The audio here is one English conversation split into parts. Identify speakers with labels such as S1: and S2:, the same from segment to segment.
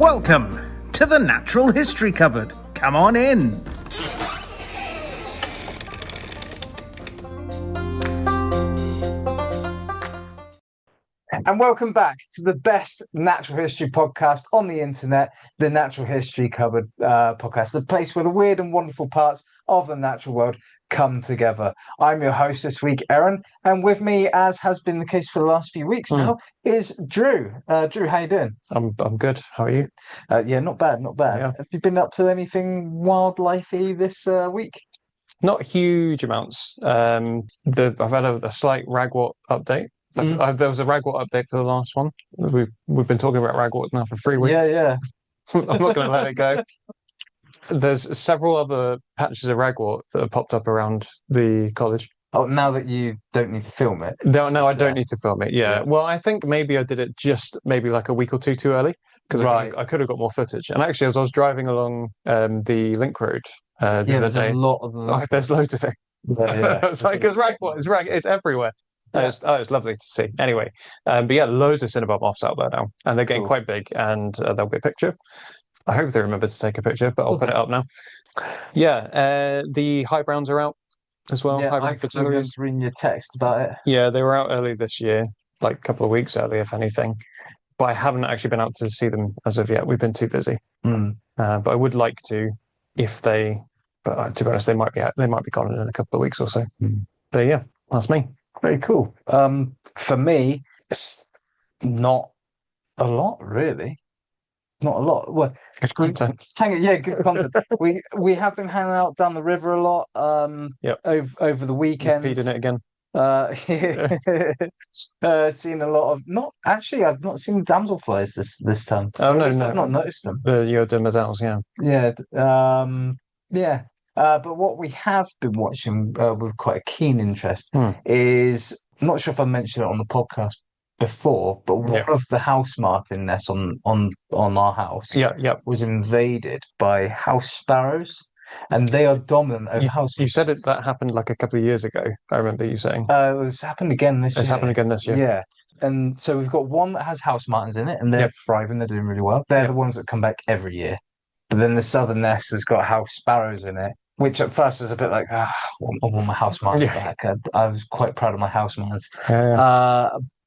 S1: Welcome to the Natural History Cupboard. Come on in.
S2: And welcome back to the best natural history podcast on the internet, the Natural History Cupboard podcast, the place where the weird and wonderful parts of the natural world come together. I'm your host this week, Aaron, and with me, as has been the case for the last few weeks now, is Drew. Drew, how you doing?
S3: I'm good. How are you?
S2: Yeah, not bad, not bad.
S3: Yeah.
S2: Have you been up to anything wildlife-y this week?
S3: Not huge amounts. I've had a slight ragwort update. There was a ragwort update for the last one. We've been talking about ragwort now for 3 weeks.
S2: Yeah.
S3: I'm not going to let it go. There's several other patches of ragwort that have popped up around the college.
S2: Oh, now that you don't need to film it.
S3: No, I don't need to film it. Yeah. Well, I think maybe I did it just maybe like a week or two too early because I could have got more footage. And actually, as I was driving along the link road the other
S2: there's
S3: day,
S2: a lot of them.
S3: there's loads of it.
S2: Yeah.
S3: It's like because ragwort it's everywhere. Yeah. It's lovely to see. Anyway, but yeah, loads of Cinnabon moths out there now, and they're getting quite big. And there'll be a picture. I hope they remember to take a picture, but I'll put it up now. Yeah, the high browns are out as well.
S2: Yeah,
S3: high brown
S2: I remember reading your text about it.
S3: Yeah, they were out early this year, like a couple of weeks early, if anything. But I haven't actually been out to see them as of yet. We've been too busy. But I would like to, if they. But to be honest, they might be out. They might be gone in a couple of weeks or so. But yeah, that's me.
S2: Very cool. For me, it's not a lot, really. Not a lot. Well,
S3: good content.
S2: Good content. we have been hanging out down the river a lot. Over the weekend.
S3: Peed in it again.
S2: Seen a lot of. Not actually. I've not seen damselflies this time.
S3: Oh no,
S2: I've not noticed them.
S3: The Yodomazels, yeah.
S2: Yeah. But what we have been watching with quite a keen interest is, I'm not sure if I mentioned it on the podcast before, but one of the house martin nests on our house was invaded by house sparrows, and they are dominant over house.
S3: You said that happened like a couple of years ago. I remember you saying.
S2: It's happened again this year.
S3: It's happened again this year.
S2: Yeah. And so we've got one that has house martins in it, and they're thriving. They're doing really well. They're the ones that come back every year. But then the southern nest has got house sparrows in it, which at first was a bit like, I want my house martin back. I was quite proud of my house martins.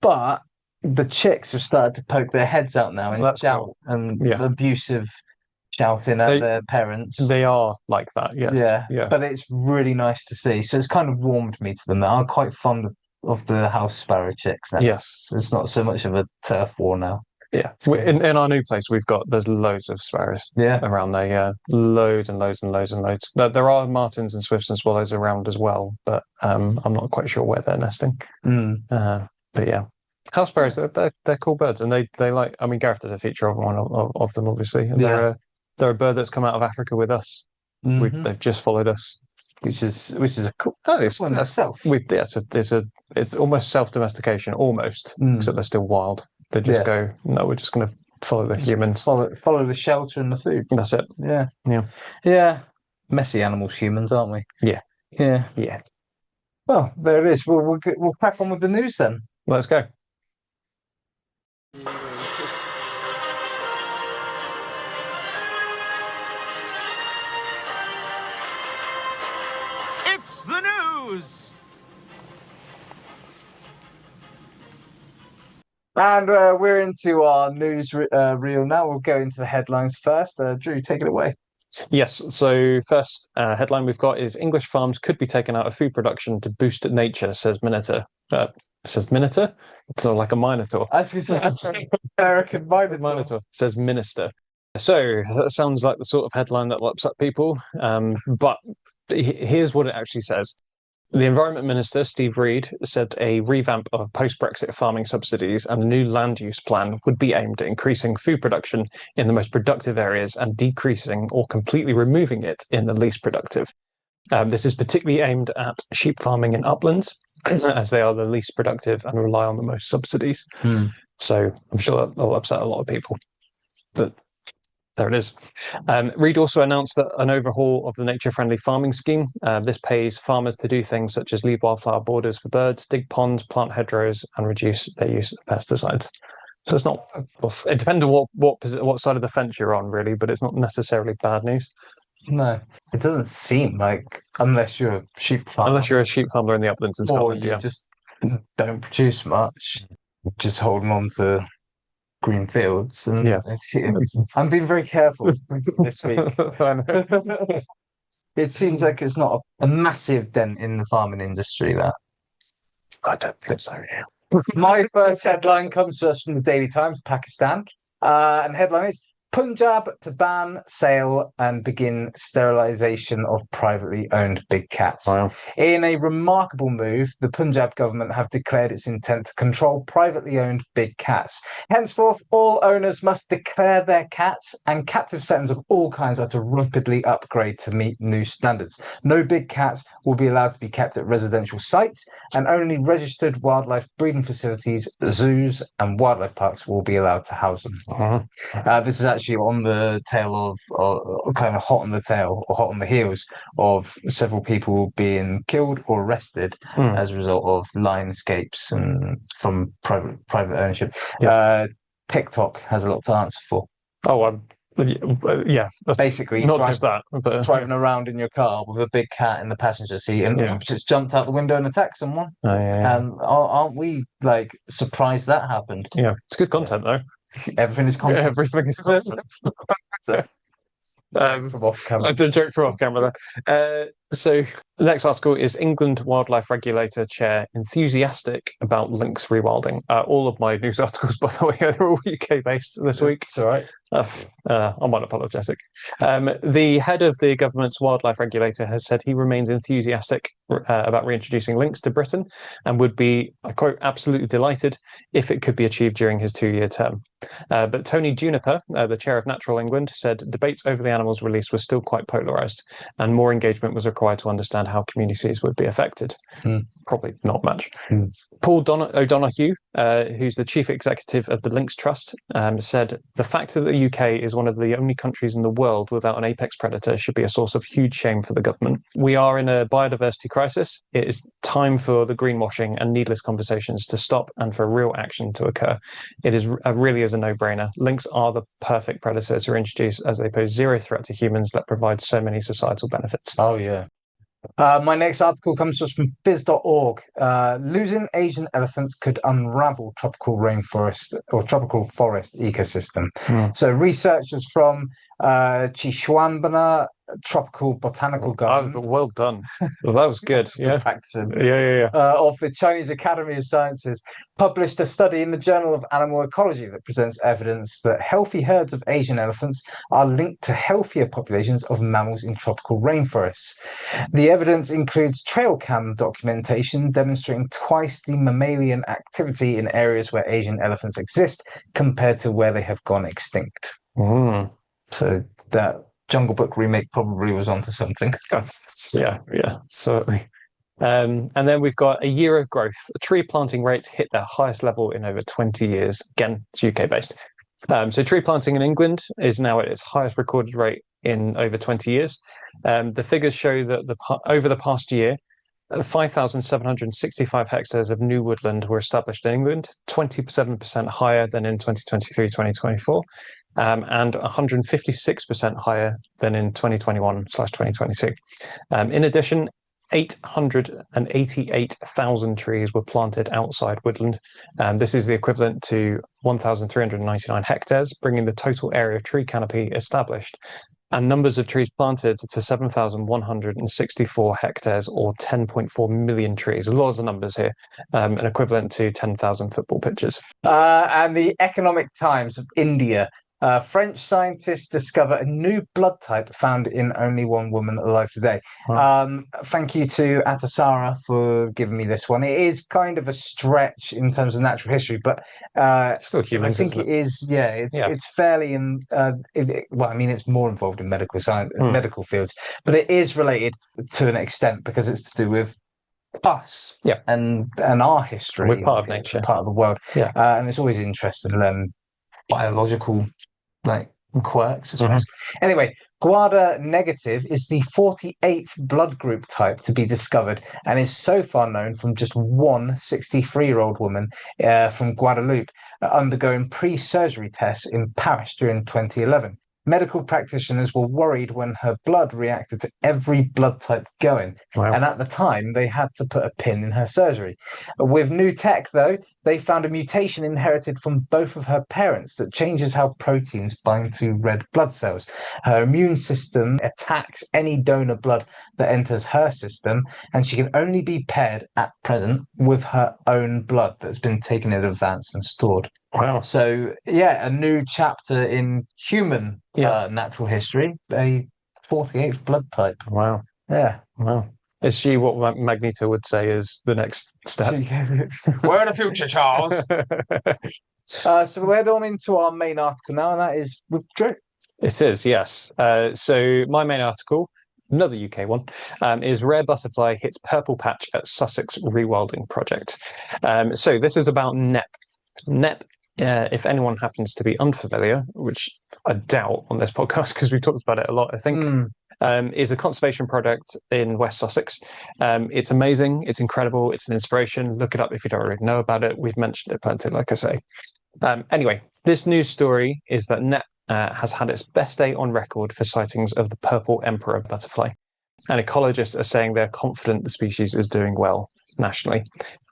S2: But the chicks have started to poke their heads out now and shout and abusive shouting at their parents.
S3: They are like that, yes.
S2: Yeah. But it's really nice to see. So it's kind of warmed me to them. I'm quite fond of the house sparrow chicks now.
S3: Yes.
S2: It's not so much of a turf war now.
S3: Yeah, in our new place, there's loads of sparrows around there. Yeah, loads and loads and loads and loads. There are martins and swifts and swallows around as well, but I'm not quite sure where they're nesting. But yeah, house sparrows, they're cool birds, and they like. I mean, Gareth did a feature of one of them, obviously. And they're a bird that's come out of Africa with us. They've just followed us,
S2: which is a cool.
S3: It's almost self-domestication, almost, except they're still wild. They just go, no, we're just going to follow the humans.
S2: Follow the shelter and the food.
S3: That's it.
S2: Yeah. Messy animals, humans, aren't we?
S3: Yeah.
S2: Well, there it is. We'll crack on with the news then.
S3: Let's go.
S1: It's the news.
S2: And we're into our news reel now. We'll go into the headlines first. Drew, take it away.
S3: Yes. So first headline we've got is English farms could be taken out of food production to boost nature, says Minotaur. Says Minotaur? It's sort of like a minotaur.
S2: I was going to say American minotaur.
S3: Says minister. So that sounds like the sort of headline that will upset people. But here's what it actually says. The Environment Minister, Steve Reed, said a revamp of post-Brexit farming subsidies and a new land use plan would be aimed at increasing food production in the most productive areas and decreasing or completely removing it in the least productive. This is particularly aimed at sheep farming in uplands, as they are the least productive and rely on the most subsidies. So I'm sure that'll upset a lot of people. But there it is. Reid also announced that an overhaul of the nature-friendly farming scheme. This pays farmers to do things such as leave wildflower borders for birds, dig ponds, plant hedgerows, and reduce their use of pesticides. So it's not. It depends on what side of the fence you're on, really, but it's not necessarily bad news.
S2: No, it doesn't seem like, unless you're a sheep farmer.
S3: Unless you're a sheep farmer in the uplands in Scotland,
S2: or you just don't produce much, just holding on to green fields. And I'm being very careful this week. It seems like it's not a massive dent in the farming industry, that.
S3: I don't think so.
S2: My first headline comes to us from the Daily Times, Pakistan. And the headline is Punjab to ban sale and begin sterilisation of privately owned big cats.
S3: Wow.
S2: In a remarkable move, the Punjab government have declared its intent to control privately owned big cats. Henceforth, all owners must declare their cats, and captive settings of all kinds are to rapidly upgrade to meet new standards. No big cats will be allowed to be kept at residential sites, and only registered wildlife breeding facilities, zoos, and wildlife parks will be allowed to house them. This is actually on the tail of kind of hot on the tail or hot on the heels of several people being killed or arrested as a result of lion escapes and from private ownership. TikTok has a lot to answer for. Basically,
S3: not just that, but
S2: driving around in your car with a big cat in the passenger seat and just jumped out the window and attacked someone. Aren't we like surprised that happened?
S3: Yeah, it's good content though.
S2: Everything is content.
S3: Everything is content.
S2: From off camera.
S3: I did a joke from off camera there. So the next article is England Wildlife Regulator Chair enthusiastic about lynx rewilding. All of my news articles, by the way, are all UK based this week.
S2: It's all right.
S3: I'm unapologetic. The head of the government's wildlife regulator has said he remains enthusiastic about reintroducing lynx to Britain and would be, I quote, absolutely delighted if it could be achieved during his 2-year term. But Tony Juniper, the chair of Natural England, said debates over the animal's release were still quite polarised and more engagement was required to understand how communities would be affected. Probably not much. Paul O'Donoghue, who's the chief executive of the Lynx Trust, said the fact that the UK is one of the only countries in the world without an apex predator should be a source of huge shame for the government. We are in a biodiversity crisis. It is time for the greenwashing and needless conversations to stop and for real action to occur. It is really is a no-brainer. Lynx are the perfect predators to introduce as they pose zero threat to humans that provide so many societal benefits.
S2: Oh, yeah. My next article comes to us from biz.org. Losing Asian elephants could unravel tropical rainforest or tropical forest ecosystem. So researchers from Chishuambana Tropical Botanical Garden.
S3: Well done. Well, that was good. Yeah.
S2: Practicing.
S3: Yeah.
S2: Of the Chinese Academy of Sciences published a study in the Journal of Animal Ecology that presents evidence that healthy herds of Asian elephants are linked to healthier populations of mammals in tropical rainforests. The evidence includes trail cam documentation demonstrating twice the mammalian activity in areas where Asian elephants exist compared to where they have gone extinct. So that Jungle Book remake probably was onto something.
S3: Yeah, certainly. And then we've got a year of growth. Tree planting rates hit their highest level in over 20 years. Again, it's UK based. So tree planting in England is now at its highest recorded rate in over 20 years. The figures show that over the past year, 5,765 hectares of new woodland were established in England, 27% higher than in 2023-2024. And 156% higher than in 2021/2022. In addition, 888,000 trees were planted outside woodland. This is the equivalent to 1,399 hectares, bringing the total area of tree canopy established and numbers of trees planted to 7,164 hectares or 10.4 million trees. A lot of numbers here, an equivalent to 10,000 football pitches.
S2: And the Economic Times of India. French scientists discover a new blood type found in only one woman alive today. Thank you to Atasara for giving me this one. It is kind of a stretch in terms of natural history, but
S3: still humans,
S2: I think it is. Yeah, it's fairly in. It's more involved in medical science, medical fields, but it is related to an extent because it's to do with us, and our history.
S3: We're part of nature,
S2: part of the world. And it's always interesting to learn biological and quirks, I suppose. Anyway, Guarda negative is the 48th blood group type to be discovered and is so far known from just one 63-year-old woman from Guadeloupe undergoing pre-surgery tests in Paris during 2011. Medical practitioners were worried when her blood reacted to every blood type going.
S3: Wow.
S2: And at the time, they had to put a pin in her surgery. With new tech, though, they found a mutation inherited from both of her parents that changes how proteins bind to red blood cells. Her immune system attacks any donor blood that enters her system, and she can only be paired at present with her own blood that's been taken in advance and stored.
S3: Wow.
S2: So, yeah, a new chapter in human natural history, a 48th blood type.
S3: Wow.
S2: Yeah.
S3: Wow. Is she what Magneto would say is the next step?
S2: We're in the future, Charles. So we're head on into our main article now, and that is with Drew.
S3: It is, yes. So my main article, another UK one, is Rare Butterfly Hits Purple Patch at Sussex Rewilding Project. So this is about Knepp. Knepp, if anyone happens to be unfamiliar, which I doubt on this podcast because we've talked about it a lot, I think, is a conservation project in West Sussex. It's amazing. It's incredible. It's an inspiration. Look it up if you don't already know about it. We've mentioned it plenty, like I say. Anyway, this news story is that Knepp has had its best day on record for sightings of the purple emperor butterfly. And ecologists are saying they're confident the species is doing well nationally.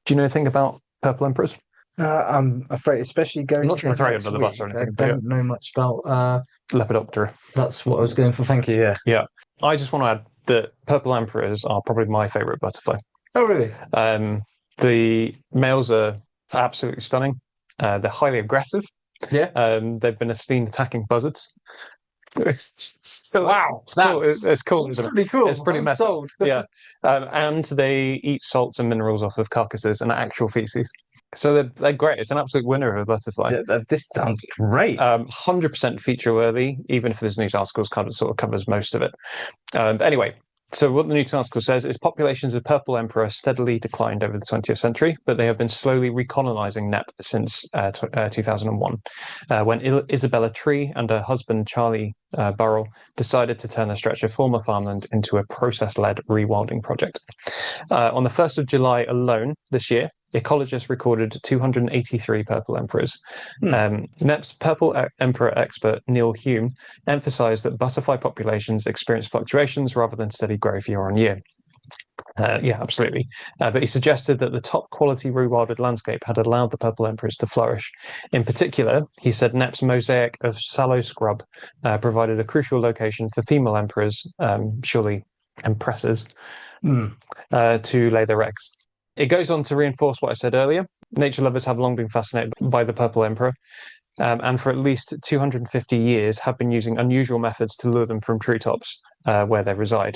S3: Do you know anything about purple emperors?
S2: I'm afraid, especially going.
S3: I'm not trying to throw you
S2: next
S3: under the bus or
S2: week,
S3: anything,
S2: I don't know much about
S3: Lepidoptera.
S2: That's what I was going for. Thank you. Yeah.
S3: Yeah. I just want to add that purple emperors are probably my favourite butterfly.
S2: Oh, really?
S3: The males are absolutely stunning. They're highly aggressive.
S2: Yeah.
S3: They've been esteemed attacking buzzards.
S2: Wow,
S3: it's cool, isn't it?
S2: Pretty cool.
S3: It's pretty method.
S2: sold.
S3: Yeah, and they eat salts and minerals off of carcasses and actual feces. So they're great. It's an absolute winner of a butterfly.
S2: Yeah, this sounds great.
S3: 100% feature worthy, even if this news article kind of sort of covers most of it. Anyway, so what the news article says is populations of purple emperor steadily declined over the 20th century, but they have been slowly recolonizing Knepp since 2001, when Isabella Tree and her husband Charlie Burrell decided to turn a stretch of former farmland into a process-led rewilding project. On the 1st of July alone this year, ecologists recorded 283 purple emperors. Knepp's purple emperor expert Neil Hume emphasised that butterfly populations experience fluctuations rather than steady growth year on year. Yeah, absolutely. But he suggested that the top quality rewilded landscape had allowed the purple emperors to flourish. In particular, he said Knepp's mosaic of sallow scrub provided a crucial location for female emperors, surely empresses, to lay their eggs. It goes on to reinforce what I said earlier. Nature lovers have long been fascinated by the purple emperor, and for at least 250 years have been using unusual methods to lure them from treetops where they reside.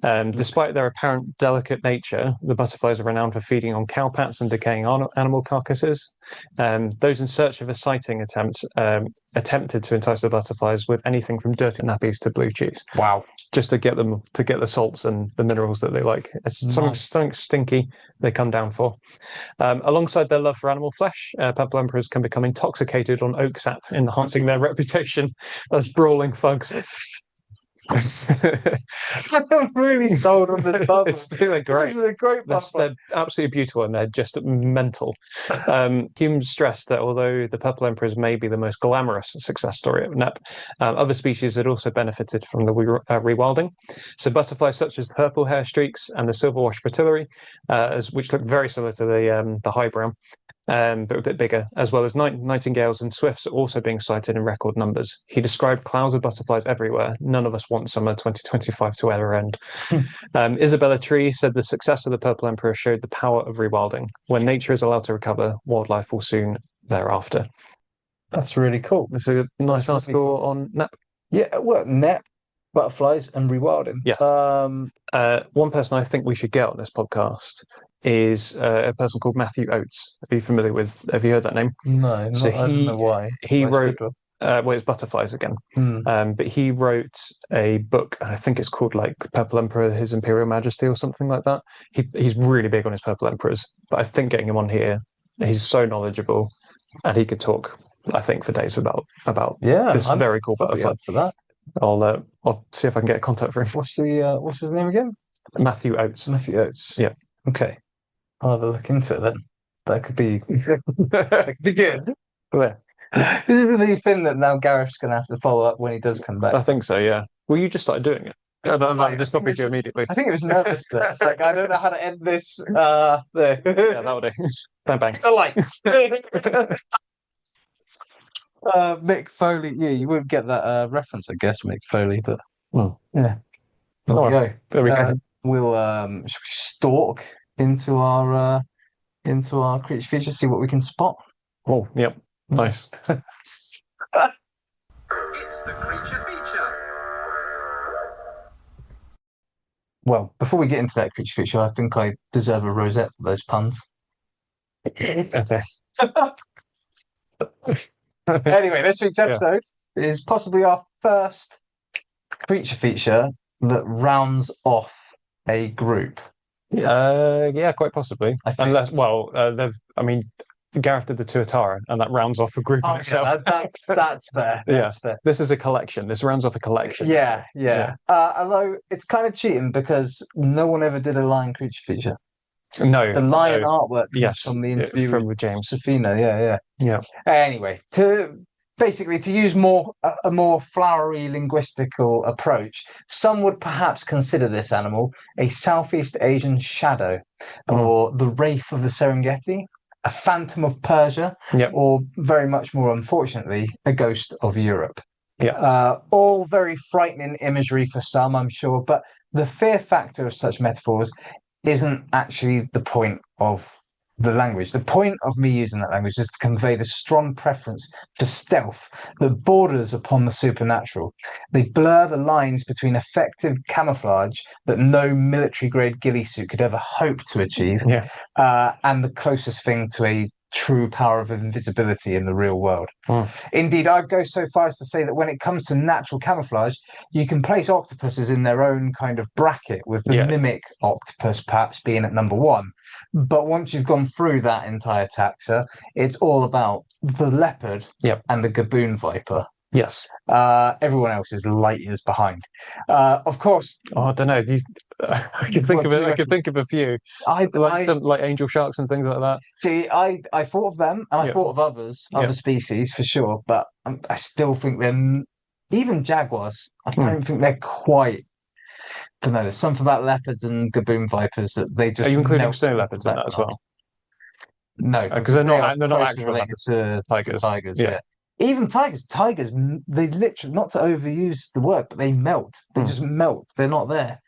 S3: Despite their apparent delicate nature, the butterflies are renowned for feeding on cowpats and decaying animal carcasses. Those in search of a sighting attempted to entice the butterflies with anything from dirty nappies to blue cheese.
S2: Wow.
S3: Just to get the salts and the minerals that they like. It's something stinky they come down for. Alongside their love for animal flesh, purple emperors can become intoxicated on oak sap, enhancing their reputation as brawling thugs.
S2: I'm really sold on this bubble.
S3: They're great.
S2: This is a great bubble.
S3: They're absolutely beautiful and they're just mental. Hume stressed that although the purple emperors may be the most glamorous success story at Knepp, other species had also benefited from the rewilding. So butterflies such as the purple hair streaks and the silverwash fritillary, which look very similar to the high brown, but a bit bigger, as well as nightingales and swifts are also being sighted in record numbers. He described clouds of butterflies everywhere. None of us want summer 2025 to ever end. Isabella Tree said the success of the purple emperor showed the power of rewilding. When nature is allowed to recover, wildlife will soon thereafter.
S2: That's really cool.
S3: It's a nice article on Knepp.
S2: Yeah, well, Knepp, butterflies, and rewilding.
S3: Yeah. One person I think we should get on this podcast is a person called Matthew Oates. Have you heard that name?
S2: No,
S3: so
S2: I don't know why.
S3: He wrote, it's butterflies again. But he wrote a book, and I think it's called like Purple Emperor, His Imperial Majesty or something like that. He's really big on his purple emperors, but I think getting him on here, he's so knowledgeable and he could talk I think, for days about
S2: Yeah,
S3: this very cool
S2: I'll be
S3: butterfly.
S2: up for that.
S3: I'll see if I can get a contact for him.
S2: What's his name again?
S3: Matthew Oates.
S2: Matthew Oates.
S3: Yeah.
S2: Okay. I'll have a look into it then. That could be that could be good.
S3: Yeah.
S2: This is the thing that now Gareth's going to have to follow up when he does come back.
S3: I think so. Yeah. Well, you just started doing it. I just copied you
S2: it's-
S3: immediately.
S2: I think it was nervous. But it's like I don't know how to end this. There.
S3: Yeah, that'll do. Bang bang.
S2: I like. Mick Foley. Yeah, you wouldn't get that reference, I guess, Mick Foley. But
S3: Well,
S2: yeah, there
S3: oh,
S2: we go.
S3: there we go.
S2: We'll should we stalk into our creature feature, see what we can spot.
S3: Oh, yep. Nice.
S1: It's the creature feature.
S2: Well, before we get into that creature feature, I think I deserve a rosette for those puns.
S3: Okay.
S2: Anyway, this week's episode is possibly our first creature feature that rounds off a group.
S3: Yeah, quite possibly.
S2: I think.
S3: Unless, well, I mean, Gareth did the Tuatara, and that rounds off a group in itself.
S2: That's fair. That's fair.
S3: This is a collection. This rounds off a collection.
S2: Yeah. Although it's kind of cheating because no one ever did a lion creature feature.
S3: No.
S2: The lion
S3: no.
S2: artwork
S3: Yes.
S2: from the interview
S3: with James.
S2: Safina.
S3: Yeah.
S2: Anyway, to use a more flowery linguistical approach, some would perhaps consider this animal a Southeast Asian shadow, or the wraith of the Serengeti, a phantom of Persia, or very much more unfortunately, a ghost of Europe.
S3: Yeah.
S2: All very frightening imagery for some, I'm sure, but the fear factor of such metaphors isn't actually the point of the language. The point of me using that language is to convey the strong preference for stealth that borders upon the supernatural. They blur the lines between effective camouflage that no military-grade ghillie suit could ever hope to achieve, and the closest thing to a true power of invisibility in the real world. Indeed, I'd go so far as to say that when it comes to natural camouflage, you can place octopuses in their own kind of bracket, with the mimic octopus perhaps being at number one. But once you've gone through that entire taxa, it's all about the leopard and the gaboon viper.
S3: Yes.
S2: Everyone else is light years behind. Of course.
S3: Oh, I don't know. I can think of it. I can think of a few. Like angel sharks and things like that.
S2: See, I thought of them, and I thought of other species for sure, but I still think they're even jaguars. I don't think they're quite. I don't know. There's something about leopards and gaboon vipers that they just.
S3: Are you including snow leopards in that as well?
S2: No,
S3: because they're not actually
S2: related to
S3: tigers.
S2: Yeah. Even tigers, they literally, not to overuse the word, but they melt. They just melt. They're not there.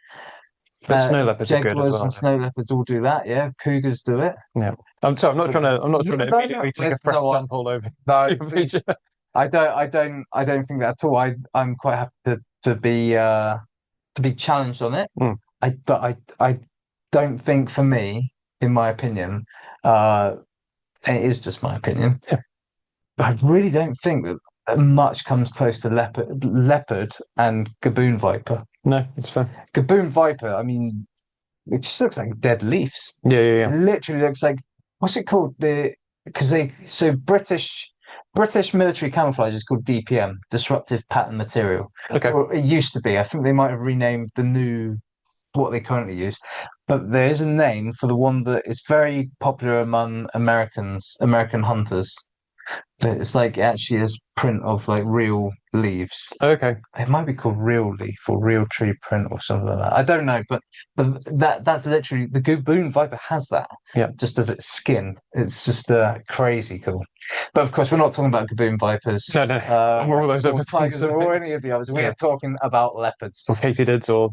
S3: But snow leopards are good as well.
S2: Jaguars and snow leopards all do that. Yeah, cougars do it.
S3: Yeah. I'm sorry. I'm not trying to immediately take a fresh jump all over.
S2: No, I don't think that at all. I'm quite happy to be challenged on it. I don't think, for me, in my opinion, it is just my opinion. I really don't think that much comes close to leopard and gaboon viper.
S3: No, it's fair.
S2: Gaboon viper, I mean, it just looks like dead leaves.
S3: Yeah.
S2: It literally looks like, what's it called? British military camouflage is called DPM, disruptive pattern material.
S3: Okay.
S2: Or it used to be. I think they might have renamed what they currently use. But there is a name for the one that is very popular among American hunters. But it's like, it actually is print of like real leaves.
S3: Okay.
S2: It might be called real leaf or real tree print or something like that. I don't know, but that's literally, the gaboon viper has that.
S3: Yeah.
S2: Just as its skin. It's just crazy cool. But of course, we're not talking about gaboon vipers.
S3: No. Or all those other
S2: tigers
S3: things.
S2: or any of the others. We are talking about leopards.
S3: Or katydids, or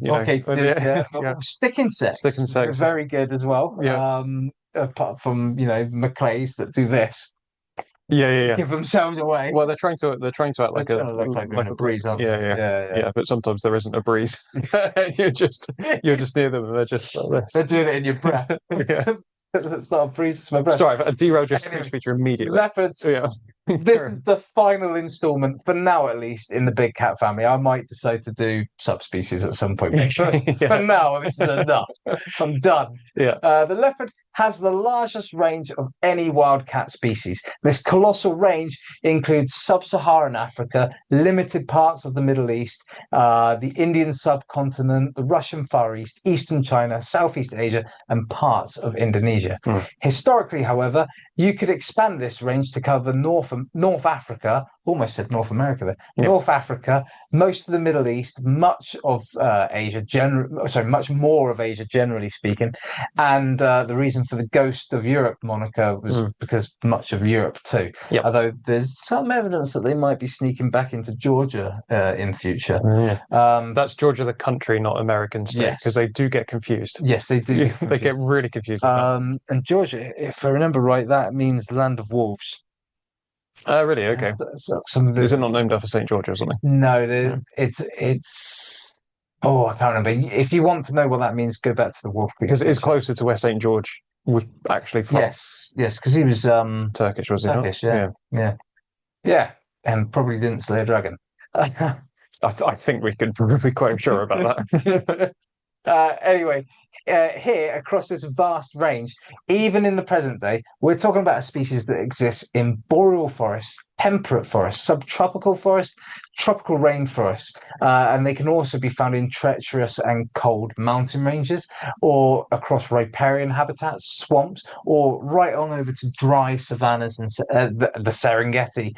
S2: Stick insects.
S3: Stick insects.
S2: Very good as well.
S3: Yeah.
S2: Apart from Maclays that do this.
S3: Yeah.
S2: Give themselves away.
S3: Well, they're trying to act like
S2: a breeze.
S3: Yeah. But sometimes there isn't a breeze. you're just near them, and they're just like this.
S2: They're doing it in your breath.
S3: Yeah.
S2: It's not a breeze. It's my breath.
S3: Sorry, I derailed your feature immediately.
S2: Leopards.
S3: Yeah.
S2: This is the final installment, for now at least, in the big cat family. I might decide to do subspecies at some point. For now, this is enough. I'm done.
S3: Yeah.
S2: The leopard has the largest range of any wildcat species. This colossal range includes sub-Saharan Africa, limited parts of the Middle East, the Indian subcontinent, the Russian Far East, Eastern China, Southeast Asia, and parts of Indonesia. Historically, however, you could expand this range to cover North Africa, almost said North America there, North Africa, most of the Middle East, much of Asia, much more of Asia generally speaking, and the reason for the Ghost of Europe moniker was because much of Europe too. Although there's some evidence that they might be sneaking back into Georgia in future.
S3: That's Georgia the country, not American state, because they do get confused.
S2: Yes, they do.
S3: They get really confused with that.
S2: And Georgia, if I remember right, that means land of wolves.
S3: Really? Okay. Is it not named after St. George or something?
S2: No, it's. Oh, I can't remember. If you want to know what that means, go back to the wolf.
S3: Because it is closer to where St. George was actually from.
S2: Yes, because he was
S3: Turkish, was he?
S2: Turkish, yeah, and probably didn't slay a dragon.
S3: I think we could be quite sure about that.
S2: Anyway, here across this vast range, even in the present day, we're talking about a species that exists in boreal forests, temperate forests, subtropical forests, tropical rainforests, and they can also be found in treacherous and cold mountain ranges, or across riparian habitats, swamps, or right on over to dry savannas and the Serengeti.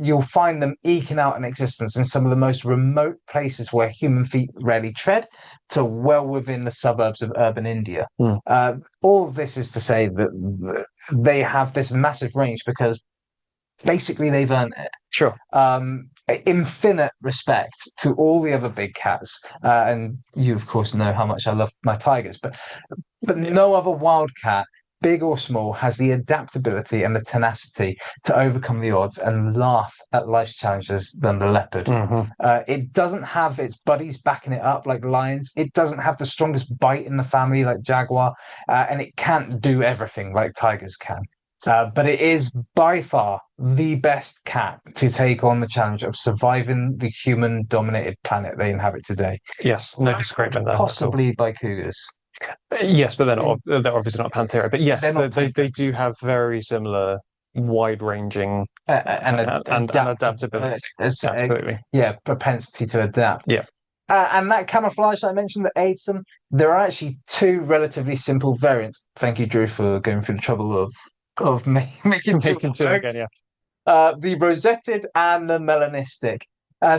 S2: You'll find them eking out an existence in some of the most remote places where human feet rarely tread, to well within the suburbs of urban India. All of this is to say that they have this massive range because basically they've earned it.
S3: Sure.
S2: Infinite respect to all the other big cats, and you of course know how much I love my tigers, but no other wild cat, big or small, has the adaptability and the tenacity to overcome the odds and laugh at life's challenges than the leopard. It doesn't have its buddies backing it up like lions. It doesn't have the strongest bite in the family like jaguar, and it can't do everything like tigers can. But it is by far the best cat to take on the challenge of surviving the human-dominated planet they inhabit today.
S3: Yes, no disagreement there.
S2: Possibly by cougars.
S3: Yes, but they're obviously not Panthera. But yes, they do have very similar wide-ranging and adaptability. Absolutely.
S2: Propensity to adapt.
S3: Yeah.
S2: And that camouflage that I mentioned that aids them, there are actually two relatively simple variants. Thank you, Drew, for going through the trouble of making two again, the rosetted and the melanistic.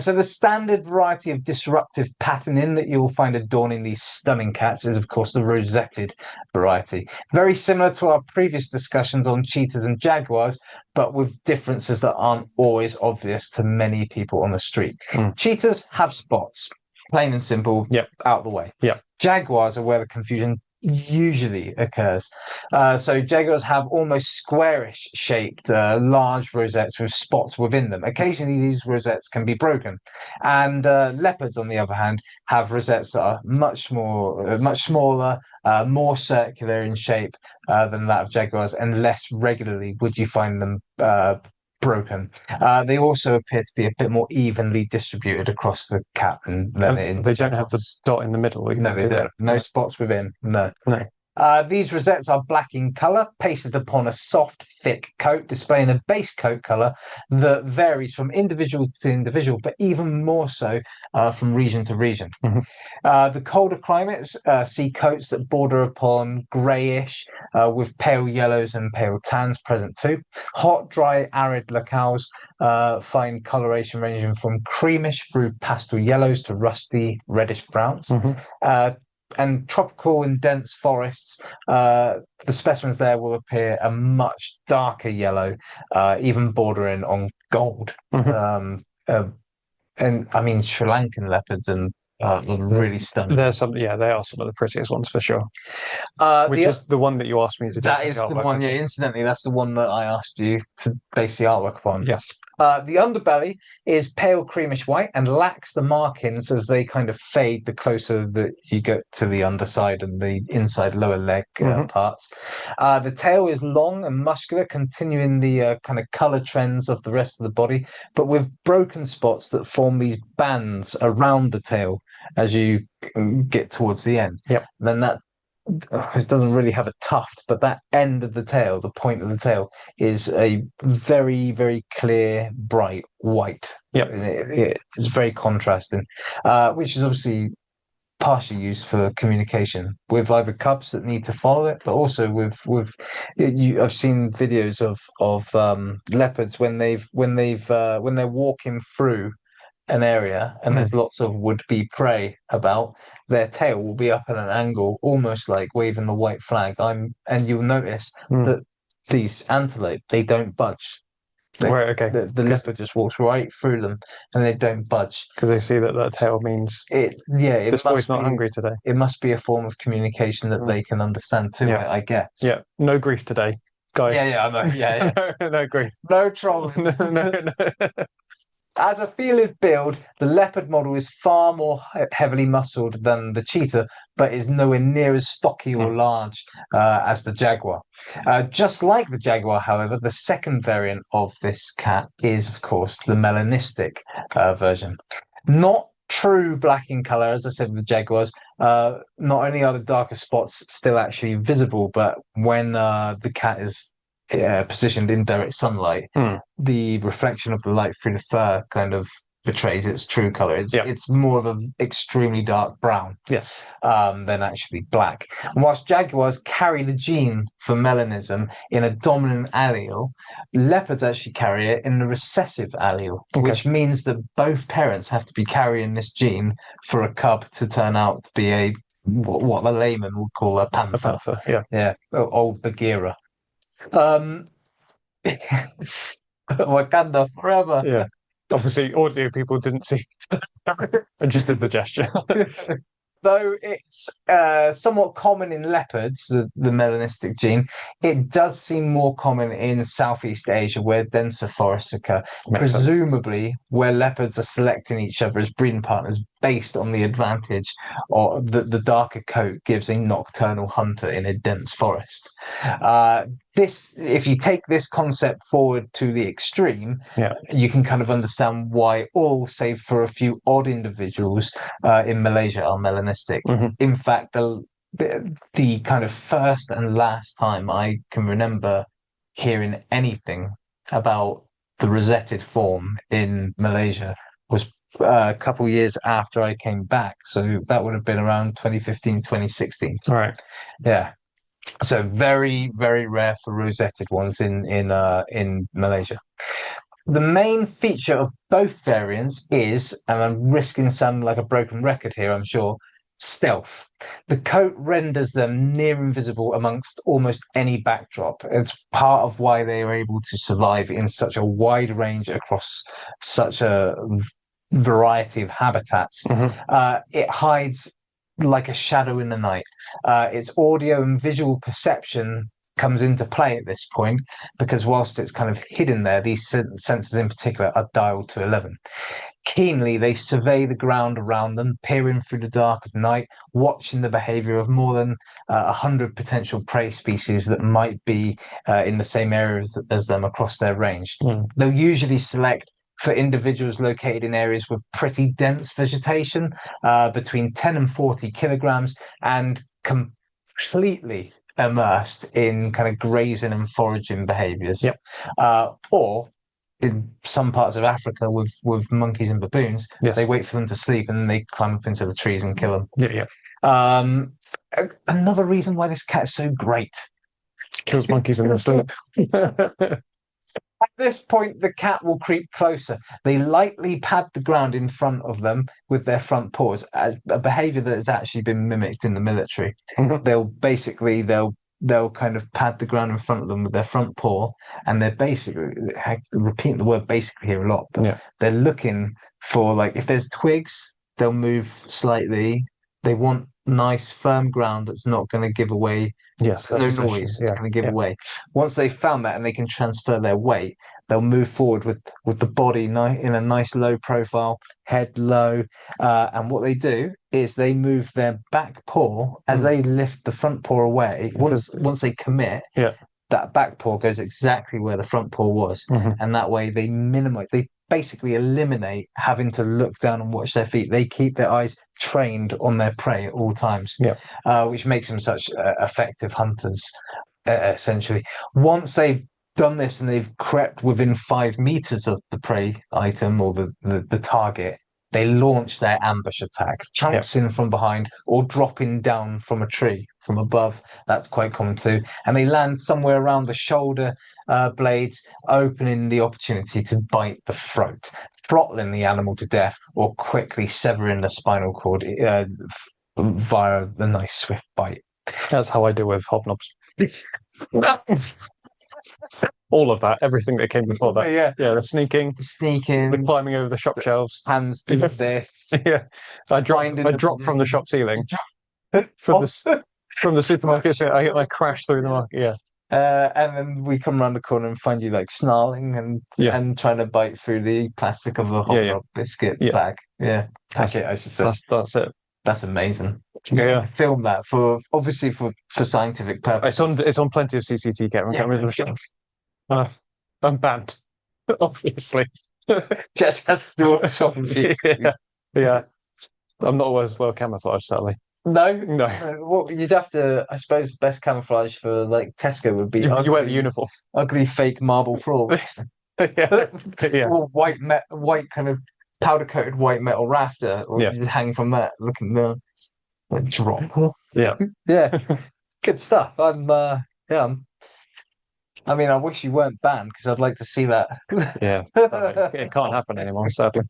S2: So the standard variety of disruptive patterning that you'll find adorning these stunning cats is, of course, the rosetted variety. Very similar to our previous discussions on cheetahs and jaguars, but with differences that aren't always obvious to many people on the street. Cheetahs have spots, plain and simple, out the way. Jaguars are where the confusion usually occurs. So jaguars have almost squarish shaped large rosettes with spots within them. Occasionally these rosettes can be broken, and leopards on the other hand have rosettes that are much smaller, more circular in shape than that of jaguars, and less regularly would you find them broken. They also appear to be a bit more evenly distributed across the cat than
S3: they don't have the dot in the middle.
S2: No, they don't. No spots within. No. These rosettes are black in colour, pasted upon a soft, thick coat, displaying a base coat colour that varies from individual to individual, but even more so from region to region. The colder climates see coats that border upon greyish, with pale yellows and pale tans present too. Hot, dry, arid locales find coloration ranging from creamish through pastel yellows to rusty, reddish browns. And tropical and dense forests, the specimens there will appear a much darker yellow, even bordering on gold. And I mean, Sri Lankan leopards and really stunning.
S3: They are some of the prettiest ones for sure. Which is the one that you asked me to do.
S2: That is the one, incidentally, that's the one that I asked you to base the artwork upon.
S3: Yes.
S2: The underbelly is pale creamish white and lacks the markings as they kind of fade the closer that you get to the underside and the inside lower leg parts. The tail is long and muscular, continuing the kind of colour trends of the rest of the body, but with broken spots that form these bands around the tail as you get towards the end. Then that it doesn't really have a tuft, but that end of the tail, the point of the tail, is a very, very clear, bright white.
S3: Yep.
S2: And it's very contrasting, which is obviously partially used for communication with either cubs that need to follow it, but also with I've seen videos of leopards when they're walking through an area and there's lots of would-be prey about, their tail will be up at an angle, almost like waving the white flag. And you'll notice that these antelope, they don't budge.
S3: Right, okay.
S2: The leopard just walks right through them and they don't budge.
S3: Because they see that tail means
S2: This
S3: boy's not hungry today.
S2: It must be a form of communication that they can understand too,
S3: Yeah.
S2: I guess.
S3: Yeah, no grief today, guys.
S2: Yeah, I know. Yeah.
S3: No grief.
S2: No trolling.
S3: No.
S2: As a feline build, the leopard model is far more heavily muscled than the cheetah, but is nowhere near as stocky or large as the jaguar. Just like the jaguar, however, the second variant of this cat is, of course, the melanistic version. Not true black in color, as I said with the jaguars. Not only are the darker spots still actually visible, but when the cat is positioned in direct sunlight, the reflection of the light through the fur kind of betrays its true color. It's more of an extremely dark brown,
S3: Yes,
S2: than actually black. And whilst jaguars carry the gene for melanism in a dominant allele, leopards actually carry it in the recessive allele, which means that both parents have to be carrying this gene for a cub to turn out to be what the layman would call a panther.
S3: a panther.
S2: Yeah, old Bagheera. Wakanda forever.
S3: Yeah. Obviously, audio people didn't see. I just did the gesture.
S2: Though it's somewhat common in leopards, the melanistic gene, it does seem more common in Southeast Asia where denser forests occur.
S3: Makes sense.
S2: Presumably, where leopards are selecting each other as breeding partners based on the advantage or the darker coat gives a nocturnal hunter in a dense forest. If you take this concept forward to the extreme, you can kind of understand why all, save for a few odd individuals in Malaysia, are melanistic. In fact, the kind of first and last time I can remember hearing anything about the rosetted form in Malaysia was a couple of years after I came back. So that would have been around 2015, 2016.
S3: Right.
S2: Yeah. So very, very rare for rosetted ones in Malaysia. The main feature of both variants is, and I'm risking sounding like a broken record here, I'm sure, stealth. The coat renders them near invisible amongst almost any backdrop. It's part of why they are able to survive in such a wide range across such a variety of habitats. It hides like a shadow in the night. Its audio and visual perception comes into play at this point because whilst it's kind of hidden there, these sensors in particular are dialed to 11. Keenly, they survey the ground around them, peering through the dark of night, watching the behavior of more than 100 potential prey species that might be in the same area as them across their range. They'll usually select for individuals located in areas with pretty dense vegetation, between 10 and 40 kilograms, and completely immersed in kind of grazing and foraging behaviors. Or in some parts of Africa with monkeys and baboons, they wait for them to sleep and then they climb up into the trees and kill them. Another reason why this cat is so great.
S3: Kills monkeys in their sleep.
S2: At this point, the cat will creep closer. They lightly pad the ground in front of them with their front paws, a behavior that has actually been mimicked in the military. They'll kind of pad the ground in front of them with their front paw, and they're basically, repeating the word basically here a lot, but they're looking for, like, if there's twigs, they'll move slightly. They want nice, firm ground that's not going to give away.
S3: Yes,
S2: no noise. It's going to give away. Once they've found that and they can transfer their weight, they'll move forward with the body in a nice low profile, head low. And what they do is they move their back paw as they lift the front paw away. Once they commit, that back paw goes exactly where the front paw was. And that way they minimize, basically eliminate having to look down and watch their feet. They keep their eyes trained on their prey at all times, which makes them such effective hunters, essentially. Once they've done this and they've crept within 5 meters of the prey item or the target, they launch their ambush attack, pouncing from behind or dropping down from a tree from above. That's quite common too. And they land somewhere around the shoulder blades, opening the opportunity to bite the throat, throttling the animal to death, or quickly severing the spinal cord via a nice swift bite.
S3: That's how I deal with hobnobs. All of that, everything that came before that.
S2: Yeah,
S3: the sneaking, the climbing over the shop shelves,
S2: hands to this.
S3: I dropped from the shop ceiling from the supermarket. I crashed through the market.
S2: And then we come around the corner and find you like snarling and trying to bite through the plastic of a hot dog biscuit bag. Packet, I should say.
S3: That's it.
S2: That's amazing.
S3: Yeah.
S2: Film that for scientific purposes.
S3: It's on plenty of CCT cameras. I'm banned, obviously.
S2: Just have to do a shop review.
S3: Yeah. I'm not as well camouflaged, sadly.
S2: No.
S3: Well,
S2: you'd have to. I suppose the best camouflage for like Tesco would be
S3: you wear the uniform,
S2: ugly fake marble floor. Or white kind of powder coated white metal rafter, or you just hang from that, looking down, drop. Yeah. Good stuff. I mean, I wish you weren't banned because I'd like to see that.
S3: It can't happen anymore, sadly.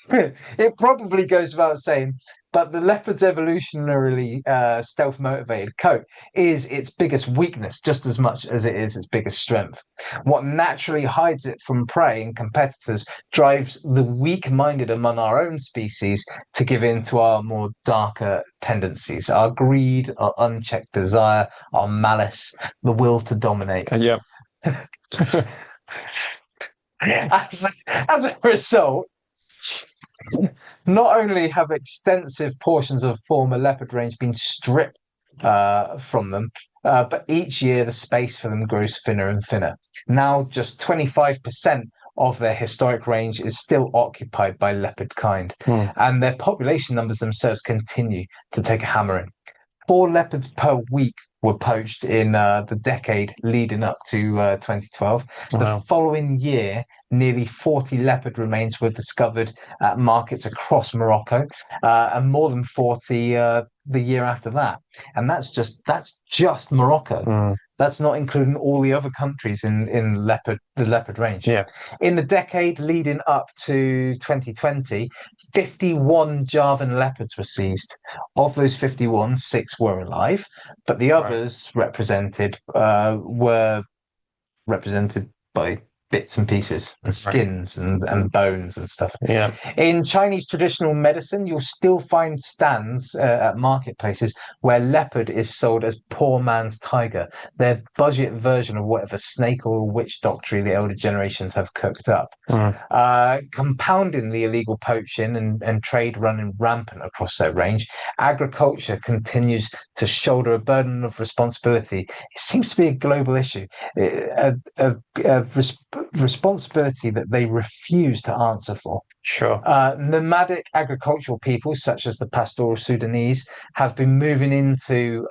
S2: It probably goes without saying, but the leopard's evolutionarily stealth-motivated coat is its biggest weakness, just as much as it is its biggest strength. What naturally hides it from prey and competitors drives the weak-minded among our own species to give in to our more darker tendencies, our greed, our unchecked desire, our malice, the will to dominate. As a result, not only have extensive portions of former leopard range been stripped from them, but each year the space for them grows thinner and thinner. Now, just 25% of their historic range is still occupied by leopard kind, and their population numbers themselves continue to take a hammering. 4 leopards per week were poached in the decade leading up to 2012. Wow. The following year, nearly 40 leopard remains were discovered at markets across Morocco, and more than 40 the year after that. And that's just Morocco. That's not including all the other countries in the leopard range. In the decade leading up to 2020, 51 Javan leopards were seized. Of those 51, 6 were alive, but the others were represented by bits and pieces and skins and bones and stuff. In Chinese traditional medicine, you'll still find stands at marketplaces where leopard is sold as poor man's tiger, their budget version of whatever snake or witch doctrine the elder generations have cooked up. Compounding the illegal poaching and trade running rampant across that range, agriculture continues to shoulder a burden of responsibility. It seems to be a global issue, responsibility that they refuse to answer for. Nomadic agricultural peoples such as the pastoral Sudanese have been moving into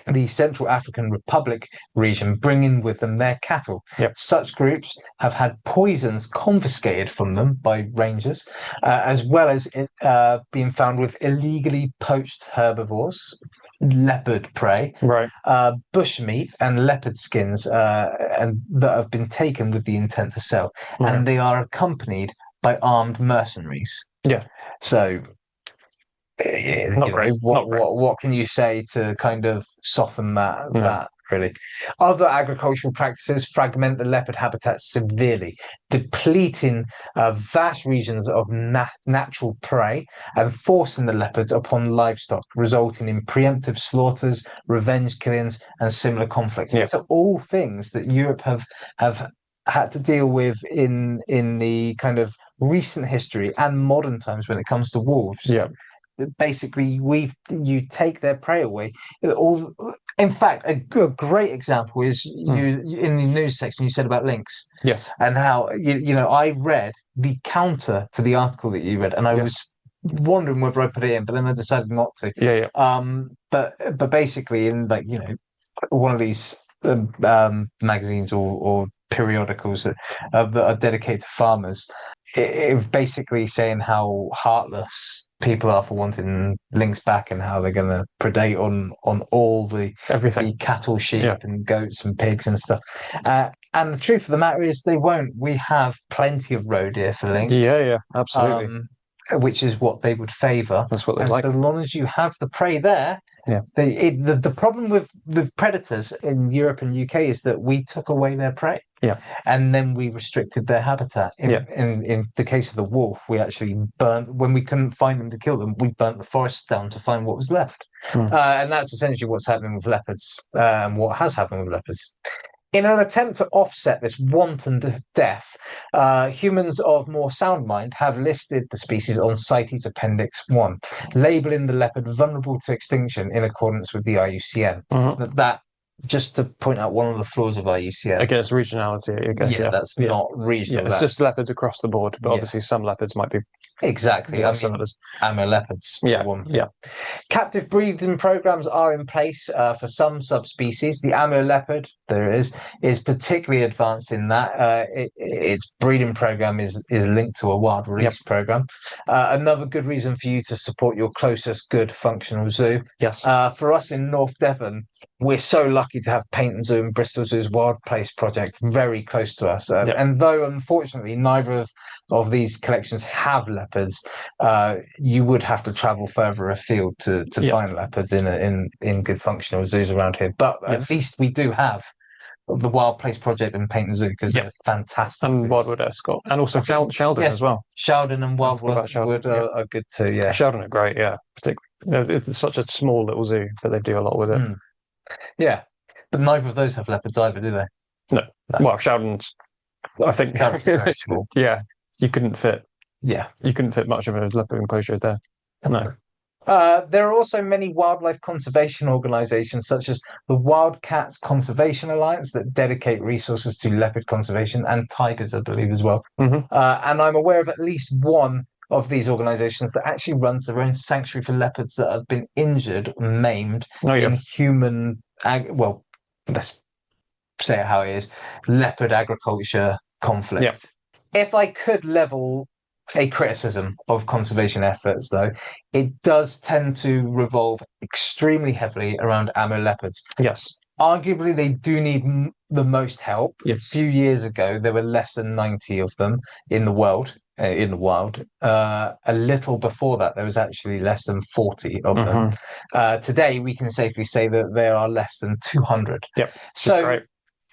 S2: the Central African Republic region, bringing with them their cattle. Such groups have had poisons confiscated from them by rangers, as well as being found with illegally poached herbivores, leopard prey, bushmeat, and leopard skins, and that have been taken with the intent to sell, and they are accompanied by armed mercenaries. So. Not great. What can you say to kind of soften that really? Other agricultural practices fragment the leopard habitat severely, depleting vast regions of natural prey and forcing the leopards upon livestock, resulting in preemptive slaughters, revenge killings, and similar conflicts. These are all things that Europe have had to deal with in the kind of recent history and modern times when it comes to wolves. basically you take their prey away. In fact, a great example is you in the news section you said about lynx.
S3: Yes.
S2: And how I read the counter to the article that you read, and I was wondering whether I put it in, but then I decided not to.
S3: Yeah.
S2: But basically, in one of these magazines or periodicals that are dedicated to farmers, it was basically saying how heartless people are for wanting lynx back, and how they're going to predate on all
S3: everything,
S2: the cattle, sheep, and goats and pigs and stuff. And the truth of the matter is, they won't. We have plenty of roe deer for lynx.
S3: Yeah, absolutely.
S2: Which is what they would favour.
S3: That's what they like.
S2: So long as you have the prey there.
S3: Yeah.
S2: The problem with the predators in Europe and UK is that we took away their prey.
S3: Yeah. And
S2: then we restricted their habitat. In the case of the wolf, we actually burnt, when we couldn't find them to kill them, we burnt the forest down to find what was left. And that's essentially what's happening with leopards, and what has happened with leopards. In an attempt to offset this wanton death, humans of more sound mind have listed the species on CITES Appendix 1, labelling the leopard vulnerable to extinction in accordance with the IUCN. That, just to point out one of the flaws of IUCN.
S3: I guess regionality, I guess.
S2: Yeah, that's not regional.
S3: Yeah, it's just leopards across the board, but obviously some leopards might be...
S2: Exactly. Amur leopards.
S3: Yeah.
S2: Captive breeding programs are in place for some subspecies. The Amur leopard, is particularly advanced in that. Its breeding program is linked to a wild release program. Another good reason for you to support your closest good functional zoo.
S3: Yes.
S2: For us in North Devon, we're so lucky to have Paynton Zoo and Bristol Zoo's Wild Place project very close to us. And though, unfortunately, neither of these collections have leopards, you would have to travel further afield to find leopards in good functional zoos around here. But at least we do have the Wild Place project and Paynton Zoo, because they're fantastic.
S3: And Wildwood Escort. And also Sheldon as well.
S2: Sheldon and Wildwood are good too, yeah.
S3: Sheldon are great, yeah. Particularly, it's such a small little zoo, but they do a lot with it.
S2: Yeah, but neither of those have leopards either, do they?
S3: No. Well, Sheldon's, I think...
S2: Sheldon's very small.
S3: Yeah, you couldn't fit...
S2: Yeah.
S3: You couldn't fit much of a leopard enclosure there. No.
S2: There are also many wildlife conservation organisations, such as the Wildcats Conservation Alliance, that dedicate resources to leopard conservation, and tigers, I believe, as well. And I'm aware of at least one of these organisations that actually runs their own sanctuary for leopards that have been injured, maimed in human, let's say it how it is, leopard agriculture conflict. If I could level a criticism of conservation efforts, though, it does tend to revolve extremely heavily around Amur leopards.
S3: Yes.
S2: Arguably, they do need the most help.
S3: Yes.
S2: A few years ago, there were less than 90 of them in the world. In the wild. A little before that, there was actually less than 40 of them. Today, we can safely say that there are less than 200. So, great.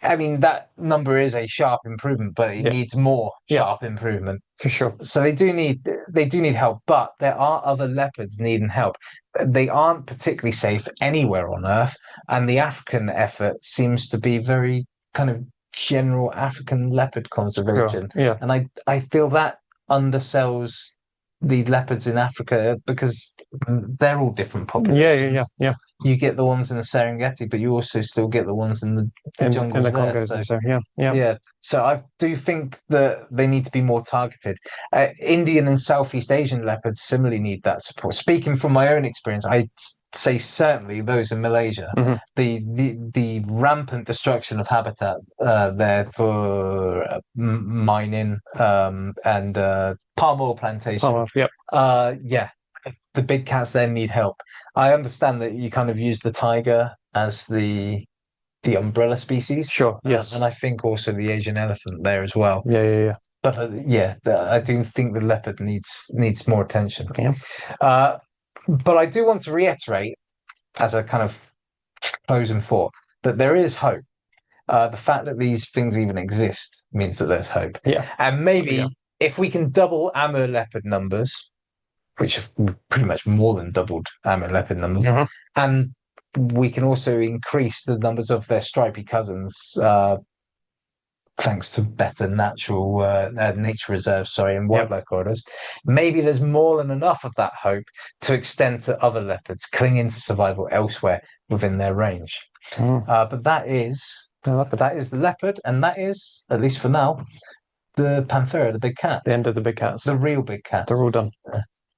S2: I mean, that number is a sharp improvement, but it needs more sharp improvement.
S3: For sure.
S2: So they do need help, but there are other leopards needing help. They aren't particularly safe anywhere on Earth, and the African effort seems to be very kind of general African leopard conservation.
S3: Yeah.
S2: And I feel that undersells the leopards in Africa, because they're all different populations.
S3: Yeah.
S2: You get the ones in the Serengeti, but you also still get the ones in the jungles
S3: in the
S2: there.
S3: Congos.
S2: So I do think that they need to be more targeted. Indian and Southeast Asian leopards similarly need that support. Speaking from my own experience, I say certainly those in Malaysia. The rampant destruction of habitat there for mining and palm oil plantation. The big cats there need help. I understand that you kind of use the tiger as the umbrella species.
S3: Sure. Yes.
S2: And I think also the Asian elephant there as well.
S3: Yeah.
S2: But I do think the leopard needs more attention.
S3: Yeah.
S2: But I do want to reiterate, as a kind of closing thought, that there is hope. The fact that these things even exist means that there's hope.
S3: Yeah.
S2: And maybe if we can double Amur leopard numbers, which have pretty much more than doubled Amur leopard numbers, and we can also increase the numbers of their stripy cousins thanks to better natural nature reserves, and wildlife corridors, maybe there's more than enough of that hope to extend to other leopards clinging to survival elsewhere within their range. But that is the leopard, and that is, at least for now, the Panthera, the big cat.
S3: The end of the big cats.
S2: The real big cat.
S3: They're all done.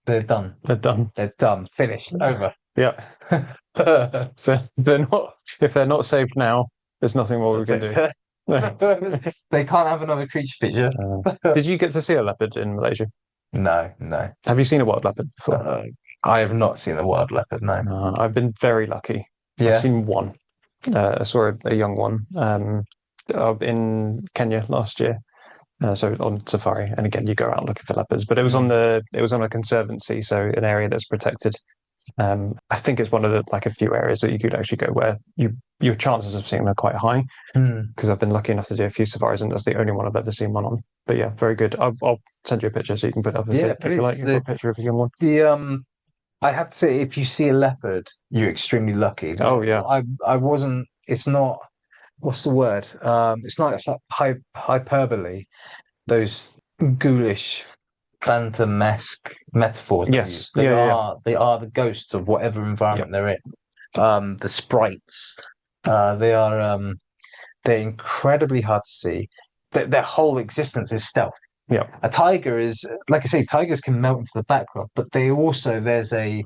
S2: They're done.
S3: They're done.
S2: They're done. Finished. Over.
S3: Yeah. So they're not. If they're not saved now, there's nothing more we can do.
S2: They can't have another creature feature.
S3: Did you get to see a leopard in Malaysia?
S2: No.
S3: Have you seen a wild leopard before?
S2: I have not seen a wild leopard. No.
S3: I've been very lucky.
S2: Yeah.
S3: I've seen one. I saw a young one in Kenya last year. So on safari, and again, you go out looking for leopards, but it was on a conservancy, so an area that's protected. I think it's one of a few areas that you could actually go where your chances of seeing them are quite high, because I've been lucky enough to do a few safaris, and that's the only one I've ever seen one on. But yeah, very good. I'll send you a picture so you can put it up if you like. You've got a picture of a young one.
S2: I have to say, if you see a leopard, you're extremely lucky.
S3: Oh yeah.
S2: I wasn't. It's not. What's the word? It's not hyperbole. Those ghoulish, phantom-esque metaphors.
S3: Yes.
S2: They are the ghosts of whatever environment they're in. The sprites. They're incredibly hard to see. Their whole existence is stealth.
S3: Yeah.
S2: A tiger is, like I say, tigers can melt into the background, but they also there's a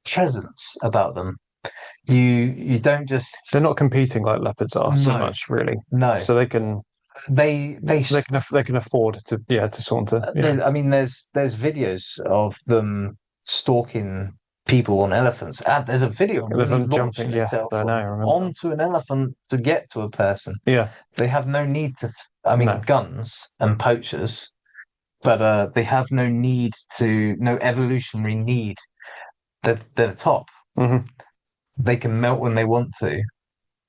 S2: presence about them. You don't just.
S3: They're not competing like leopards are so much, really.
S2: No.
S3: So they can.
S2: They
S3: can afford to saunter.
S2: I mean, there's videos of them stalking people on elephants. And there's a video of them
S3: jumping
S2: onto an elephant to get to a person.
S3: Yeah.
S2: They have no need to. Guns and poachers, but they have no evolutionary need. They're the top.
S3: Mm-hmm.
S2: They can melt when they want to,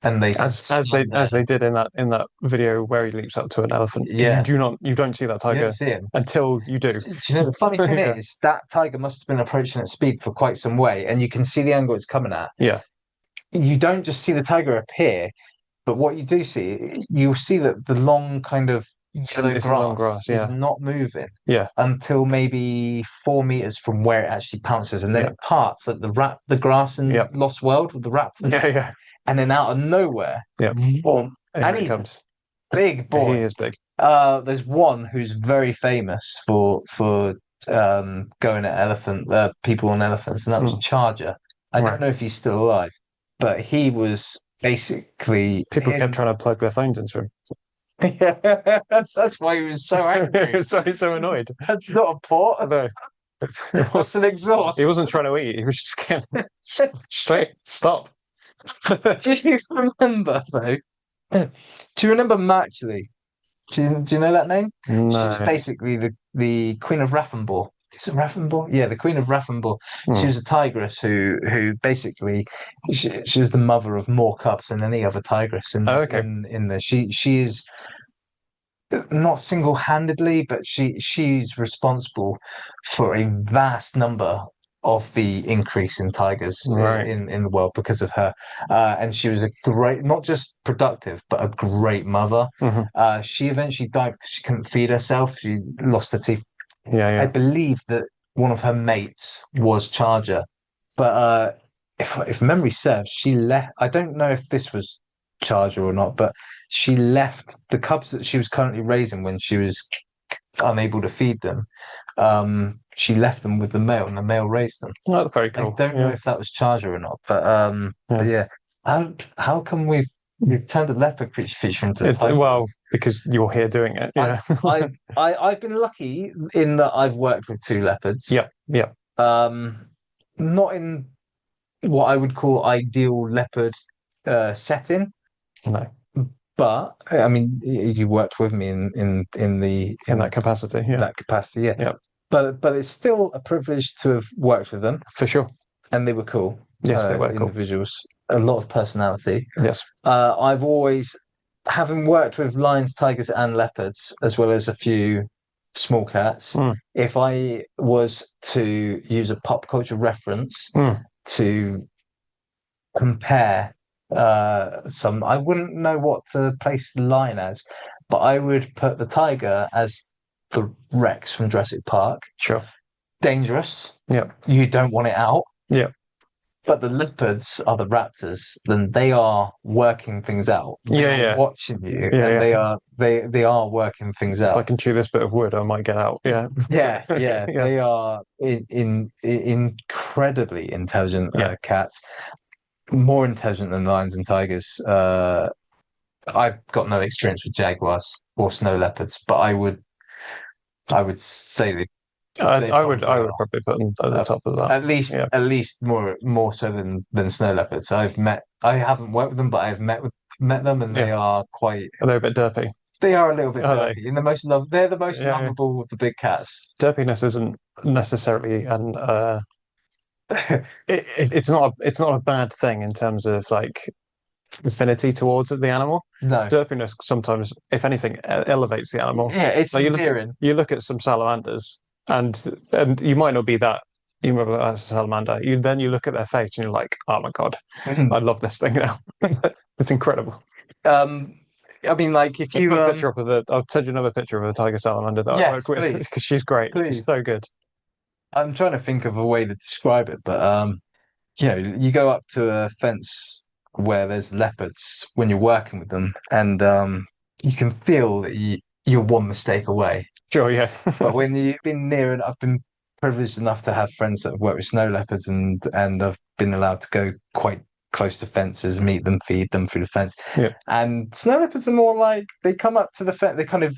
S2: and they
S3: as they did in that video where he leaps up to an elephant.
S2: Yeah,
S3: you don't see that tiger until you do.
S2: Do you know the funny thing is that tiger must have been approaching at speed for quite some way, and you can see the angle it's coming at.
S3: Yeah,
S2: you don't just see the tiger appear, but what you do see, you'll see that the long kind of long grass is not moving.
S3: Yeah,
S2: until maybe 4 meters from where it actually pounces, and then it parts like the grass in Lost World with the raptor.
S3: Yeah.
S2: And then out of nowhere, boom, and he
S3: comes.
S2: Big boy.
S3: He is big.
S2: There's one who's very famous for going at people on elephants, and that was Charger. I don't know if he's still alive, but he was basically
S3: people kept trying to plug their phones into him.
S2: Yeah, that's why he was so angry.
S3: so annoyed.
S2: That's not a port.
S3: No.
S2: What's an exhaust?
S3: He wasn't trying to eat. He was just getting straight. Stop.
S2: Do you remember though? Do you remember Matchley? Do you know that name?
S3: No.
S2: She was basically the Queen of Raffinball. Is it Raffinball? Yeah, the Queen of Raffinball. She was a tigress who basically she was the mother of more cubs than any other tigress in there. She is not single-handedly, but she's responsible for a vast number of the increase in tigers in the world because of her. And she was a great, not just productive, but a great mother. She eventually died because she couldn't feed herself. She lost her teeth. I believe that one of her mates was Charger, but if memory serves, she left. I don't know if this was Charger or not, but she left the cubs that she was currently raising when she was unable to feed them. She left them with the male, and the male raised them.
S3: Oh, that's very cool.
S2: I don't know if that was Charger or not, but how come we've turned a leopard feature into
S3: because you're here doing it. Yeah.
S2: I've been lucky in that I've worked with 2 leopards.
S3: Yeah.
S2: Not in what I would call ideal leopard setting.
S3: No.
S2: But I mean, you worked with me in
S3: that capacity. Yeah.
S2: That capacity. Yeah.
S3: Yeah.
S2: But it's still a privilege to have worked with them.
S3: For sure.
S2: And they were cool.
S3: Yes, they were
S2: individuals. A lot of personality.
S3: Yes.
S2: I've always, having worked with lions, tigers, and leopards, as well as a few small cats, if I was to use a pop culture reference to compare some. I wouldn't know what to place the lion as, but I would put the tiger as the Rex from Jurassic Park.
S3: Sure.
S2: Dangerous.
S3: Yep.
S2: You don't want it out.
S3: Yep.
S2: But the leopards are the raptors. Then they are working things out. They are watching you, and they are working things
S3: If I
S2: out.
S3: can chew this bit of wood, I might get out. Yeah.
S2: Yeah. They are incredibly intelligent cats, more intelligent than lions and tigers. I've got no experience with jaguars or snow leopards, but I would say that
S3: I would probably put them at the top of that.
S2: at least more so than snow leopards. I haven't worked with them, but I've met them, and they are quite.
S3: Are they a bit derpy?
S2: They are a little bit derpy. They're the most lovable of the big cats.
S3: Derpiness isn't necessarily it's not a bad thing in terms of like affinity towards the animal.
S2: No.
S3: Derpiness sometimes, if anything, elevates the animal.
S2: Yeah, it's
S3: like
S2: endearing.
S3: You look at some salamanders, and you might not be that. You remember as a salamander. You look at their face and you're like, oh my God, I love this thing now. It's incredible.
S2: I mean, like if you
S3: put a picture up of I'll send you another picture of a tiger salamander that I work with because she's great.
S2: Please.
S3: It's so good.
S2: I'm trying to think of a way to describe it, but you go up to a fence where there's leopards when you're working with them, and you can feel that you're one mistake away.
S3: Sure, yeah.
S2: But when you've been near it, I've been privileged enough to have friends that have worked with snow leopards, and I've been allowed to go quite close to fences, meet them, feed them through the fence.
S3: Yeah.
S2: And snow leopards are more like they come up to the fence. They kind of.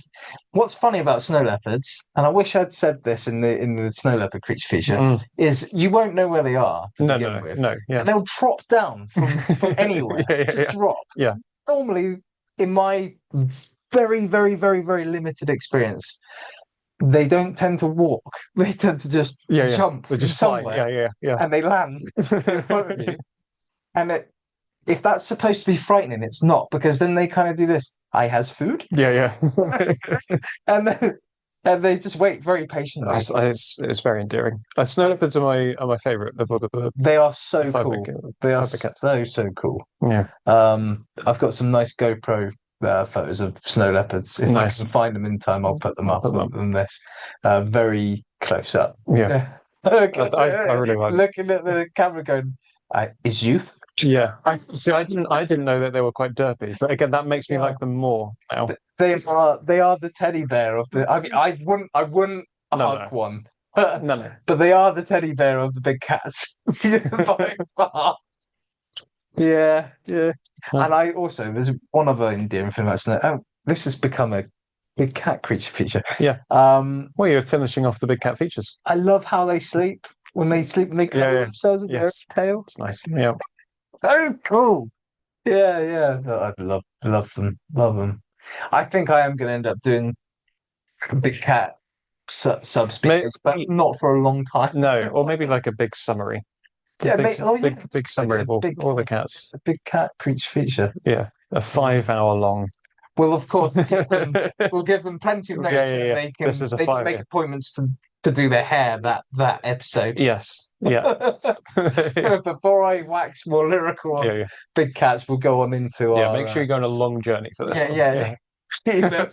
S2: What's funny about snow leopards, and I wish I'd said this in the snow leopard creature feature, is you won't know where they are.
S3: No,
S2: yeah. And they'll drop down from anywhere. Just drop.
S3: Yeah.
S2: Normally, in my very, very, very, very limited experience, they don't tend to walk. They tend to just jump.
S3: They just fly. Yeah.
S2: And they land in front of you. And if that's supposed to be frightening, it's not, because then they kind of do this. I has food.
S3: Yeah.
S2: and they just wait very patiently.
S3: It's very endearing. Snow leopards are my favorite of all the.
S2: They are so cool. They are so cool.
S3: Yeah.
S2: I've got some nice GoPro photos of snow leopards. If I can find them in time, I'll put them up on this. Very close up.
S3: Yeah. I really like
S2: looking at the camera going, is youth.
S3: Yeah, I didn't know that they were quite derpy, but again, that makes me like them more now.
S2: They are the teddy bear of the. I mean, I wouldn't hug one.
S3: No.
S2: But they are the teddy bear of the big cats by far. Yeah. And I also there's one other endearing thing about snow. Oh, this has become a big cat creature feature.
S3: Yeah. Well, you're finishing off the big cat features.
S2: I love how they sleep. When they sleep, and they cover themselves with their tail.
S3: It's nice. Yeah.
S2: Oh, cool. Yeah. I love them. I think I am going to end up doing big cat subspecies, but not for a long time.
S3: No, or maybe like a big summary. Big summary of all the cats.
S2: A big cat creature feature.
S3: Yeah, a 5-hour long.
S2: Well, of course, we'll give them plenty of notice.
S3: Yeah.
S2: They can make appointments to do their hair that episode.
S3: Yes. Yeah.
S2: Before I wax more lyrical on big cats, we'll go on into our.
S3: Make sure you go on a long journey for this.
S2: Yeah.
S3: Here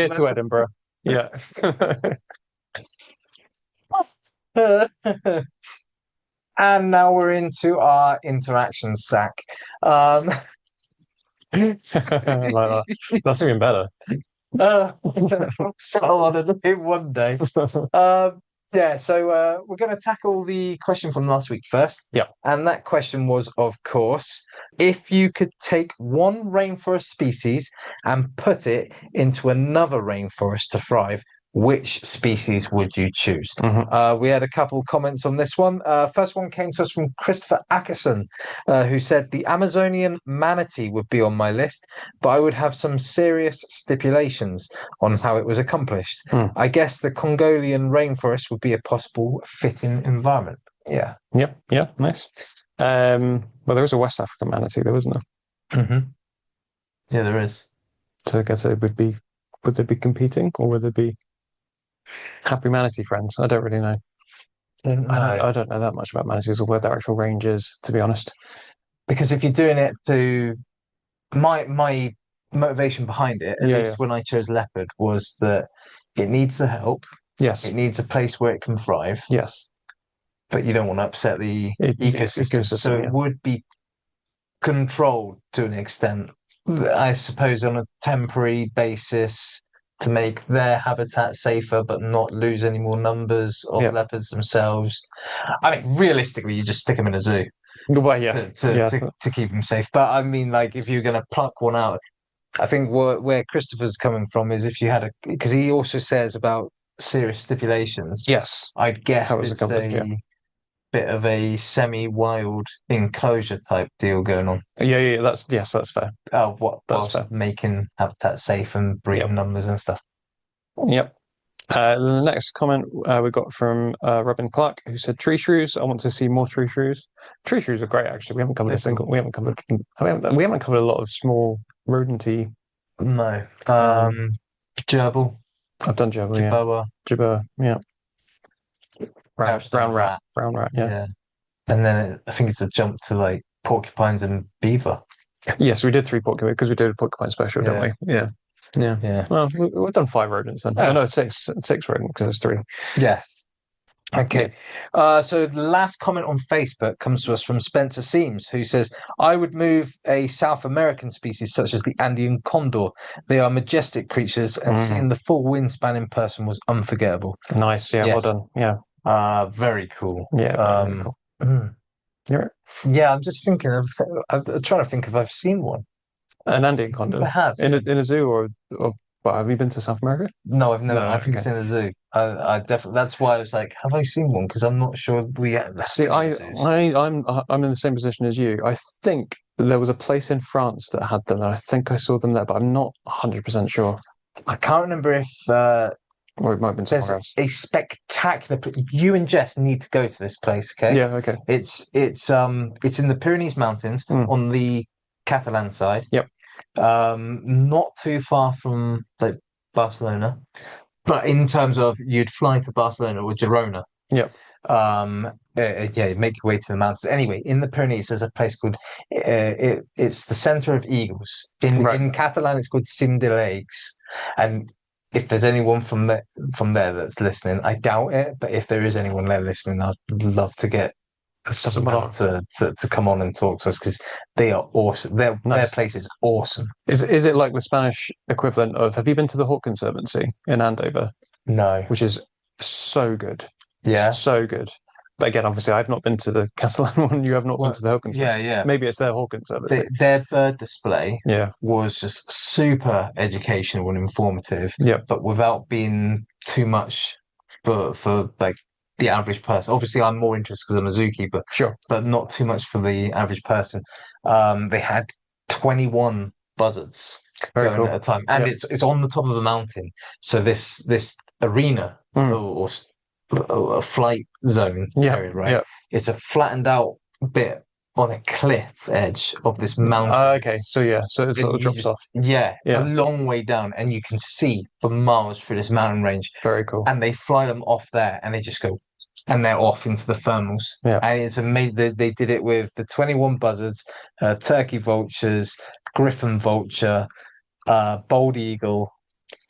S3: to Edinburgh. Yeah.
S2: And now we're into our interaction sack.
S3: Like that. That's even better.
S2: So on one day. So we're going to tackle the question from last week first.
S3: Yeah.
S2: And that question was, of course, if you could take one rainforest species and put it into another rainforest to thrive, which species would you choose? We had a couple comments on this one. First one came to us from Christopher Ackerson, who said the Amazonian manatee would be on my list, but I would have some serious stipulations on how it was accomplished. I guess the Congolian rainforest would be a possible fitting environment. Yeah.
S3: Yep. Yeah. Nice. Well, there was a West African manatee, there wasn't there?
S2: Yeah, there is.
S3: So I guess would they be competing, or would they be happy manatee friends? I don't really know. I don't know that much about manatees or where their actual range is, to be honest.
S2: Because if you're doing it to my motivation behind it, at least when I chose leopard, was that it needs the help.
S3: Yes.
S2: It needs a place where it can thrive.
S3: Yes.
S2: But you don't want to upset the ecosystem. So it would be controlled to an extent, I suppose, on a temporary basis to make their habitat safer, but not lose any more numbers of leopards themselves. I mean, realistically, you just stick them in a zoo.
S3: Well,
S2: to keep them safe. But I mean, like, if you're going to pluck one out, I think where Christopher's coming from is if you had because he also says about serious stipulations.
S3: Yes.
S2: I'd guess it's a bit of a semi-wild enclosure type deal going on.
S3: That's fair.
S2: That's fair. Making habitat safe and breeding numbers and stuff.
S3: Yep. The next comment we got from Robin Clark, who said tree shrews. I want to see more tree shrews. Tree shrews are great, actually. We haven't covered we haven't covered a lot of small rodenty.
S2: No. Gerbil.
S3: I've done gerbil. Jerboa, yeah. Brown rat. Yeah.
S2: And then I think it's a jump to like porcupines and beaver.
S3: Yes, we did 3 porcupines because we did a porcupine special, didn't we? Yeah. Well, we've done 5 rodents then. Oh, no, 6 rodents because there's 3.
S2: Yeah. Okay. So the last comment on Facebook comes to us from Spencer Seams, who says, I would move a South American species such as the Andean condor. They are majestic creatures, and seeing the full wingspan in person was unforgettable.
S3: Nice. Yeah. Well done. Yeah.
S2: Very cool.
S3: Yeah. Very cool.
S2: Yeah, I'm just thinking I'm trying to think if I've seen one.
S3: An Andean condor?
S2: I have.
S3: In a zoo or what, have you been to South America?
S2: No, I've never. I think it's in a zoo. I definitely. That's why I was like, have I seen one? Because I'm not sure we.
S3: See, I'm in the same position as you. I think there was a place in France that had them, and I think I saw them there, but I'm not 100% sure.
S2: I can't remember if.
S3: Or it might have been somewhere else.
S2: A spectacular. You and Jess need to go to this place. Okay.
S3: Yeah. Okay.
S2: It's in the Pyrenees Mountains on the Catalan side.
S3: Yep.
S2: Not too far from like Barcelona, but in terms of you'd fly to Barcelona or Girona.
S3: Yep.
S2: Make your way to the mountains. Anyway, in the Pyrenees, there's a place called it's the center of eagles. In Catalan, it's called Cim de l'Aigs, and if there's anyone from there that's listening, I doubt it, but if there is anyone there listening, I'd love to get someone to come on and talk to us because they are awesome. Their place is awesome.
S3: Is it like the Spanish equivalent of? Have you been to the Hawk Conservancy in Andover?
S2: No,
S3: which is so good.
S2: Yeah,
S3: so good. But again, obviously, I've not been to the Castellan one. You have not been to the Hawk Conservancy.
S2: Yeah.
S3: Maybe it's their Hawk Conservancy.
S2: Their bird display was just super educational and informative.
S3: Yeah,
S2: but without being too much for like the average person. Obviously, I'm more interested because I'm a zookeeper.
S3: Sure,
S2: but not too much for the average person. They had 21 buzzards going at a time, and it's on the top of a mountain. So this arena or a flight zone area, right? Yeah. It's a flattened out bit on a cliff edge of this mountain.
S3: Okay, so it sort of drops off.
S2: Yeah, a long way down, and you can see for miles through this mountain range.
S3: Very cool.
S2: And they fly them off there, and they just go, and they're off into the thermals.
S3: Yeah,
S2: and it's amazing. They did it with the 21 buzzards, turkey vultures, griffon vulture, bald eagle.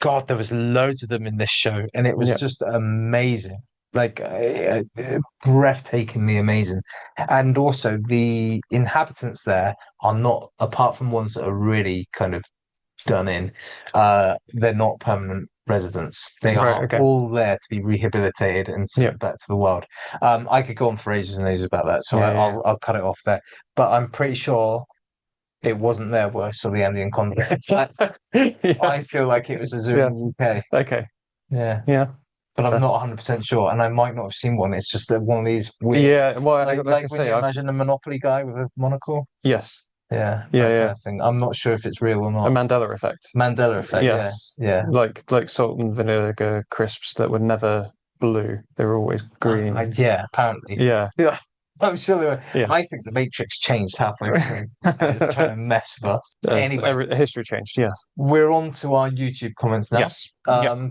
S2: God, there was loads of them in this show, and it was just amazing. Like breathtakingly amazing. And also the inhabitants there are not, apart from ones that are really kind of done in, they're not permanent residents. They are all there to be rehabilitated and sent back to the wild. I could go on for ages and ages about that, so I'll cut it off there. But I'm pretty sure it wasn't there where I saw the Andean condor. I feel like it was a zoo in the UK.
S3: Okay.
S2: Yeah. But I'm not 100% sure, and I might not have seen one. It's just that one of these weird.
S3: Yeah, well,
S2: like when you imagine a Monopoly guy with a monocle.
S3: Yes.
S2: Yeah.
S3: Thing.
S2: I'm not sure if it's real or not.
S3: A Mandela effect.
S2: Mandela effect.
S3: Yes.
S2: Yeah.
S3: Like salt and vinegar crisps that were never blue; they were always green.
S2: Apparently.
S3: Yeah.
S2: I'm sure they were. Yes. I think the Matrix changed halfway through, trying to mess with us. Anyway,
S3: history changed. Yes.
S2: We're on to our YouTube comments now.
S3: Yes.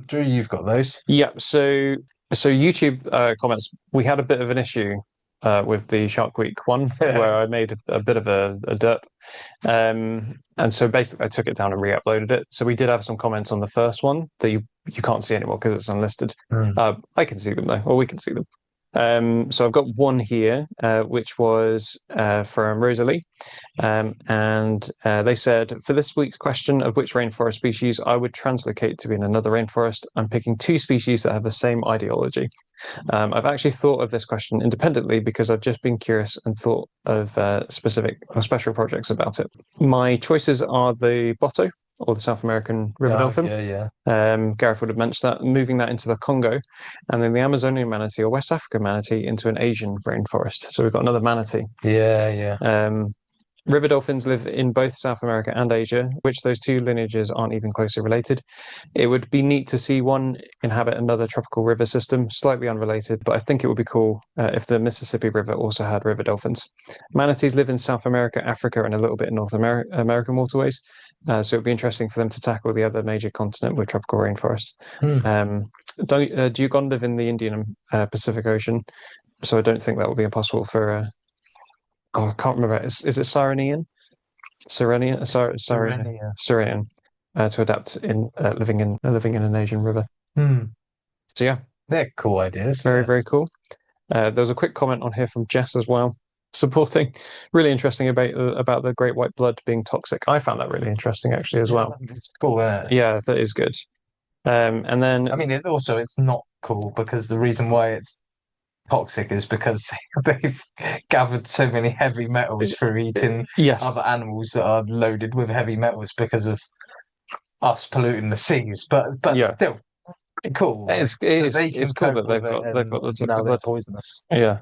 S2: Drew, you've got those.
S3: Yeah. So YouTube comments. We had a bit of an issue with the Shark Week one, where I made a bit of a derp. And so basically I took it down and re-uploaded it. So we did have some comments on the first one that you can't see anymore because it's unlisted. I can see them though, or we can see them. So I've got one here, which was from Rosalie, and they said, for this week's question of which rainforest species I would translocate to be in another rainforest, I'm picking two species that have the same ideology. I've actually thought of this question independently because I've just been curious and thought of specific or special projects about it. My choices are the Botto, or the South American river dolphin. Gareth would have mentioned that, moving that into the Congo, and then the Amazonian manatee or West African manatee into an Asian rainforest. So we've got another manatee. River dolphins live in both South America and Asia, which those two lineages aren't even closely related. It would be neat to see one inhabit another tropical river system, slightly unrelated, but I think it would be cool if the Mississippi River also had river dolphins. Manatees live in South America, Africa, and a little bit in North American waterways, so it would be interesting for them to tackle the other major continent with tropical rainforests. Dugong live in the Indian and Pacific Ocean, so I don't think that would be impossible for... I can't remember. Is it Sirenian? Sirenian to adapt in living in an Asian river. So yeah,
S2: they're cool ideas.
S3: Very cool. There was a quick comment on here from Jess as well, supporting. Really interesting about the great white blood being toxic. I found that really interesting actually as well.
S2: It's cool.
S3: Yeah, that is good. And then
S2: I mean, it's not cool because the reason why it's toxic is because they've gathered so many heavy metals through eating other animals that are loaded with heavy metals because of us polluting the seas. But still, cool.
S3: It's cool that they've got the
S2: now they're poisonous.
S3: Yeah.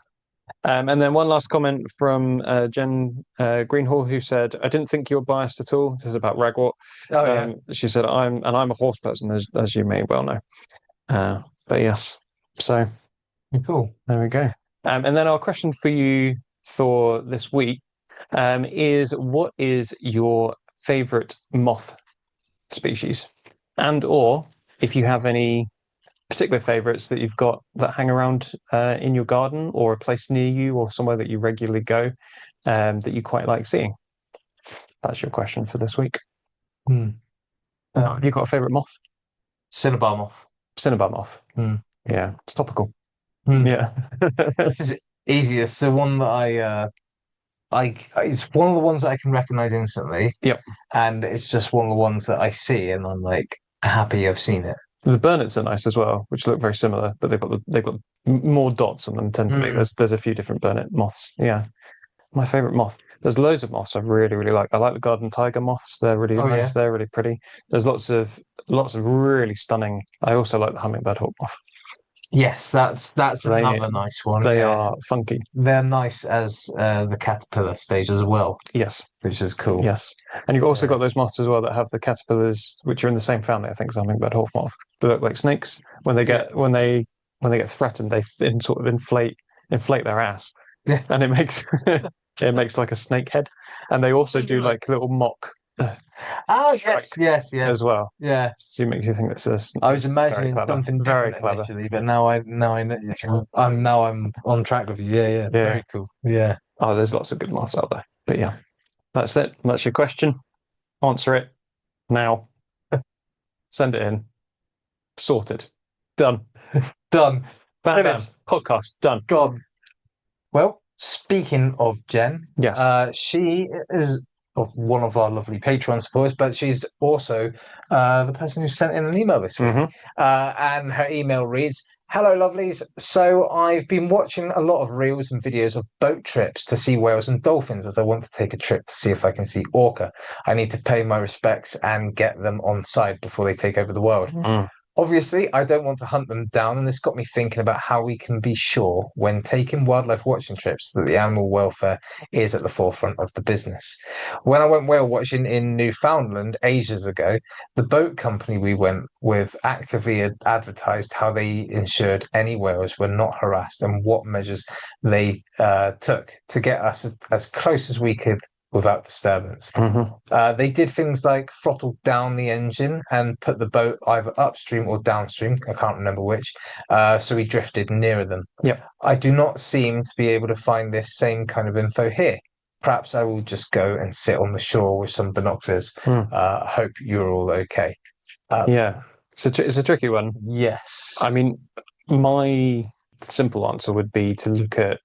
S3: And then one last comment from Jen Greenhall, who said, "I didn't think you were biased at all." This is about ragwort. She said, "I'm a horse person, as you may well know." But yes, so.
S2: Cool.
S3: There we go. And then our question for you for this week is, what is your favorite moth species? And or if you have any particular favorites that you've got that hang around in your garden or a place near you or somewhere that you regularly go that you quite like seeing. That's your question for this week. Have you got a favorite moth?
S2: Cinnabar moth.
S3: Cinnabar moth. Yeah, it's topical.
S2: Yeah, this is easiest. The one that it's one of the ones that I can recognize instantly.
S3: Yep.
S2: And it's just one of the ones that I see, and I'm like happy I've seen it.
S3: The burnets are nice as well, which look very similar, but they've got more dots on them. Tend to be. There's a few different burnet moths. Yeah, my favorite moth. There's loads of moths I really like. I like the garden tiger moths. They're really nice. Yeah. They're really pretty. There's lots of really stunning. I also like the hummingbird hawk moth.
S2: Yes, that's another nice one.
S3: They are funky.
S2: They're nice as the caterpillar stage as well.
S3: Yes,
S2: which is cool.
S3: Yes, and you've also got those moths as well that have the caterpillars, which are in the same family. I think as hummingbird hawk moth. They look like snakes. When they get threatened, they sort of inflate their ass, and it makes like a snake head. And they also do like little mock. Yes, as well.
S2: Yeah,
S3: so it makes you think this is.
S2: I was imagining something very clever, actually, but now I know. I'm on track with you. Yeah, very cool. Yeah.
S3: Oh, there's lots of good moths out there. But yeah, that's it. That's your question. Answer it now. Send it in. Sorted. Done.
S2: Done.
S3: Bam. Podcast done.
S2: Gone. Well, speaking of Jen,
S3: yes,
S2: she is one of our lovely Patreon supporters, but she's also the person who sent in an email this week. And her email reads, "Hello, lovelies. So I've been watching a lot of reels and videos of boat trips to see whales and dolphins as I want to take a trip to see if I can see orca. I need to pay my respects and get them on side before they take over the world. Obviously, I don't want to hunt them down, and this got me thinking about how we can be sure when taking wildlife watching trips that the animal welfare is at the forefront of the business. When I went whale watching in Newfoundland ages ago, the boat company we went with actively advertised how they ensured any whales were not harassed and what measures they took to get us as close as we could without disturbance. They did things like throttle down the engine and put the boat either upstream or downstream. I can't remember which. So we drifted nearer them.
S3: Yep.
S2: I do not seem to be able to find this same kind of info here. Perhaps I will just go and sit on the shore with some binoculars. Hope you're all okay.
S3: Yeah, it's a tricky one.
S2: Yes.
S3: I mean, my simple answer would be to look at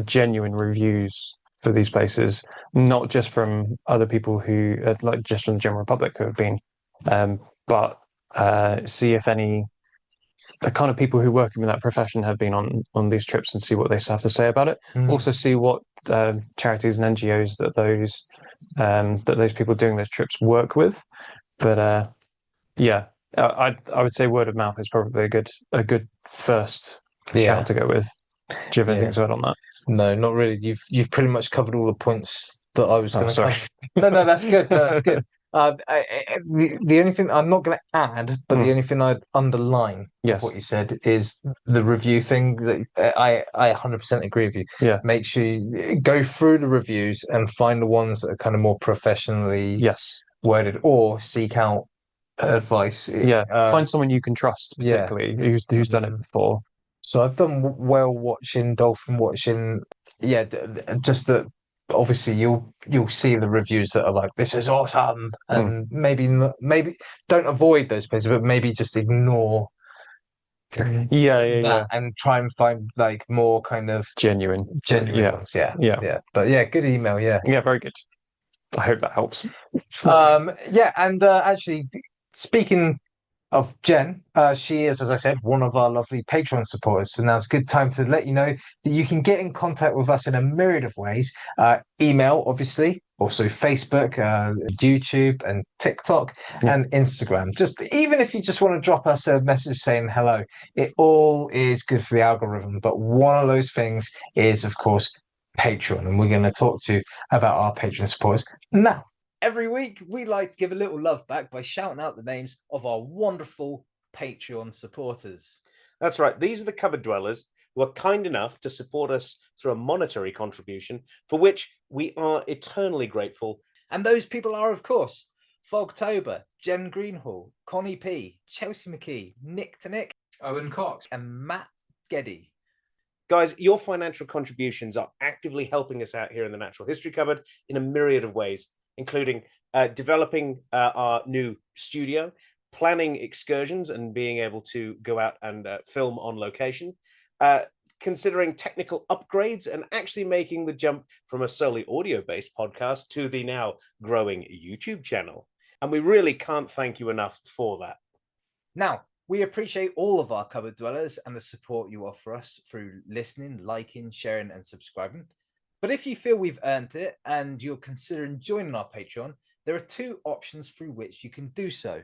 S3: genuine reviews for these places, not just from other people who, like just from the general public who have been, but see if any the kind of people who work in that profession have been on these trips and see what they have to say about it. Also, see what charities and NGOs that those people doing those trips work with. But yeah, I would say word of mouth is probably a good first shout to go with. Do you have anything to add on that?
S2: No, not really. You've pretty much covered all the points that I was going to
S3: sorry.
S2: cover. No, that's good. No, that's good. The only thing I'm not going to add, but the only thing I'd underline of what you said is the review thing. That I 100% agree with you.
S3: Yeah.
S2: Make sure you go through the reviews and find the ones that are kind of more professionally worded, or seek out advice.
S3: Yeah, find someone you can trust, particularly who's done it before.
S2: So I've done whale watching, dolphin watching. Yeah, just that. Obviously, you'll see the reviews that are like, "This is awesome," and maybe don't avoid those places, but maybe just ignore.
S3: Yeah,
S2: and try and find like more kind of
S3: genuine
S2: ones. Yeah. But yeah, good email. Yeah,
S3: very good. I hope that helps.
S2: And actually, speaking of Jen, she is, as I said, one of our lovely Patreon supporters. So now it's a good time to let you know that you can get in contact with us in a myriad of ways. Email, obviously, also Facebook, YouTube, and TikTok, and Instagram. Just even if you just want to drop us a message saying hello, it all is good for the algorithm. But one of those things is, of course, Patreon, and we're going to talk to you about our Patreon supporters now.
S4: Every week, we like to give a little love back by shouting out the names of our wonderful Patreon supporters.
S5: That's right. These are the cupboard dwellers who are kind enough to support us through a monetary contribution, for which we are eternally grateful.
S4: And those people are, of course, Fogtober, Jen Greenhall, Connie P, Chelsea McKee, Nick to Nick,
S2: Owen Cox,
S4: and Matt Geddy.
S5: Guys, your financial contributions are actively helping us out here in the Natural History Cupboard in a myriad of ways, including developing our new studio, planning excursions and being able to go out and film on location, considering technical upgrades, and actually making the jump from a solely audio-based podcast to the now growing YouTube channel. And we really can't thank you enough for that.
S4: Now, we appreciate all of our cupboard dwellers and the support you offer us through listening, liking, sharing, and subscribing. But if you feel we've earned it and you're considering joining our Patreon, there are two options through which you can do so.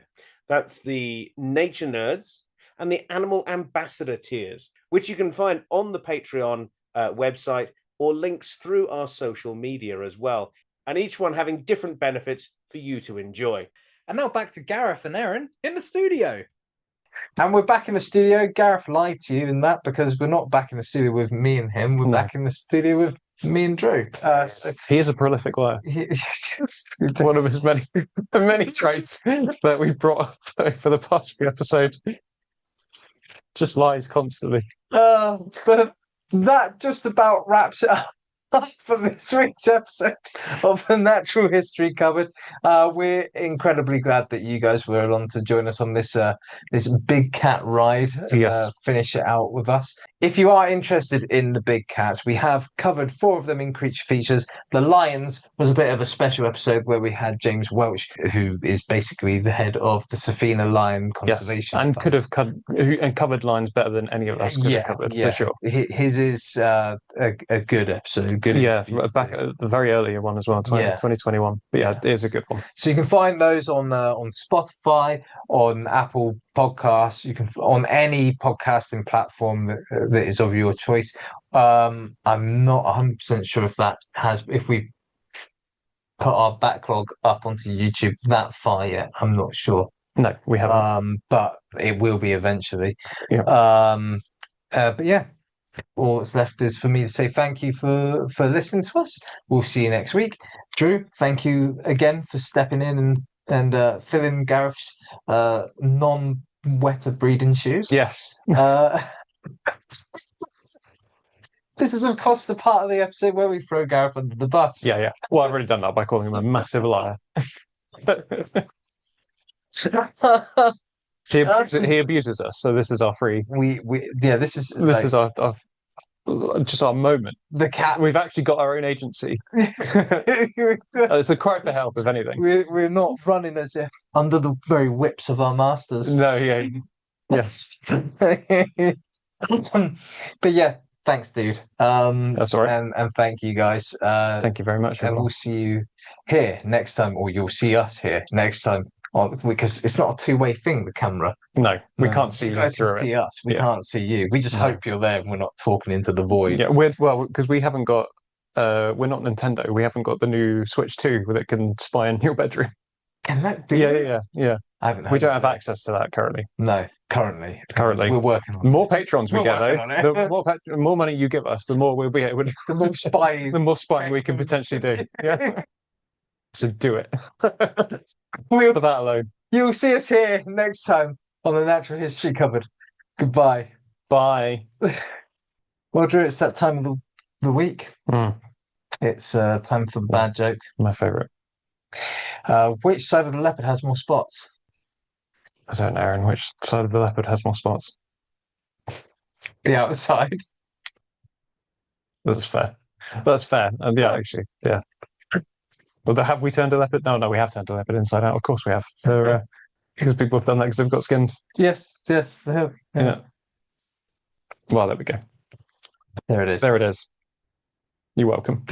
S5: That's the Nature Nerds and the Animal Ambassador tiers, which you can find on the Patreon website or links through our social media as well, and each one having different benefits for you to enjoy.
S4: And now back to Gareth and Erin in the studio.
S2: And we're back in the studio. Gareth lied to you in that, because we're not back in the studio with me and him. We're back in the studio with me and Drew.
S3: So he is a prolific liar. One of his many traits that we brought up for the past few episodes. Just lies constantly.
S2: But that just about wraps it up for this week's episode of the Natural History Cupboard. We're incredibly glad that you guys were along to join us on this big cat ride. Finish it out with us. If you are interested in the big cats, we have covered 4 of them in Creature Features. The lions was a bit of a special episode where we had James Welch, who is basically the head of the Safina Lion Conservation
S3: and
S2: Fund.
S3: could have covered lions better than any of us could have covered, for sure.
S2: His is a good episode.
S3: Back at the very earlier one as well, 2021. But it is a good one.
S2: So you can find those on Spotify, on Apple Podcasts. You can on any podcasting platform that is of your choice. I'm not 100% sure if we put our backlog up onto YouTube that far yet. I'm not sure.
S3: No, we haven't.
S2: But it will be eventually.
S3: Yeah.
S2: But yeah. all that's left is for me to say thank you for listening to us. We'll see you next week. Drew, thank you again for stepping in and filling Gareth's non-wetter breeding shoes.
S3: Yes.
S2: This is, of course, the part of the episode where we throw Gareth under the bus.
S3: Yeah. Well, I've already done that by calling him a massive liar. He abuses us, so this is our free.
S2: This is
S3: our just our moment.
S2: The cat.
S3: We've actually got our own agency. It's a cry for help, if anything.
S2: We're not running as if under the very whips of our masters.
S3: No, yeah, yes.
S2: But yeah, thanks, dude.
S3: That's all right.
S2: And thank you guys.
S3: Thank you very much.
S2: And we'll see you here next time, or you'll see us here next time. Because it's not a two-way thing, the camera.
S3: No, we can't see you through
S2: see
S3: it.
S2: us. We can't see you. We just hope you're there and we're not talking into the void.
S3: Yeah, because we haven't got we're not Nintendo. We haven't got the new Switch 2 that can spy in your bedroom.
S2: Can that do?
S3: Yeah.
S2: I haven't.
S3: We don't have access to that currently.
S2: No, currently.
S3: We're
S2: working on
S3: the more patrons we get, though,
S2: it.
S3: the more money you give us, the more we'll be able to, the more spying we can potentially do. Yeah. So do it. For that alone.
S2: You'll see us here next time on the Natural History Cupboard. Goodbye.
S3: Bye.
S2: Well, Drew, it's that time of the week. It's time for the bad joke.
S3: My favourite.
S2: Which side of the leopard has more spots?
S3: I don't know, Aaron. Which side of the leopard has more spots?
S2: The outside.
S3: That's fair. Actually, yeah. Well, have we turned a leopard? No, we have turned a leopard inside out. Of course we have. Because people have done that because they've got skins.
S2: Yes, they have.
S3: Yeah. Well, there we go.
S2: There it is.
S3: There it is. You're welcome.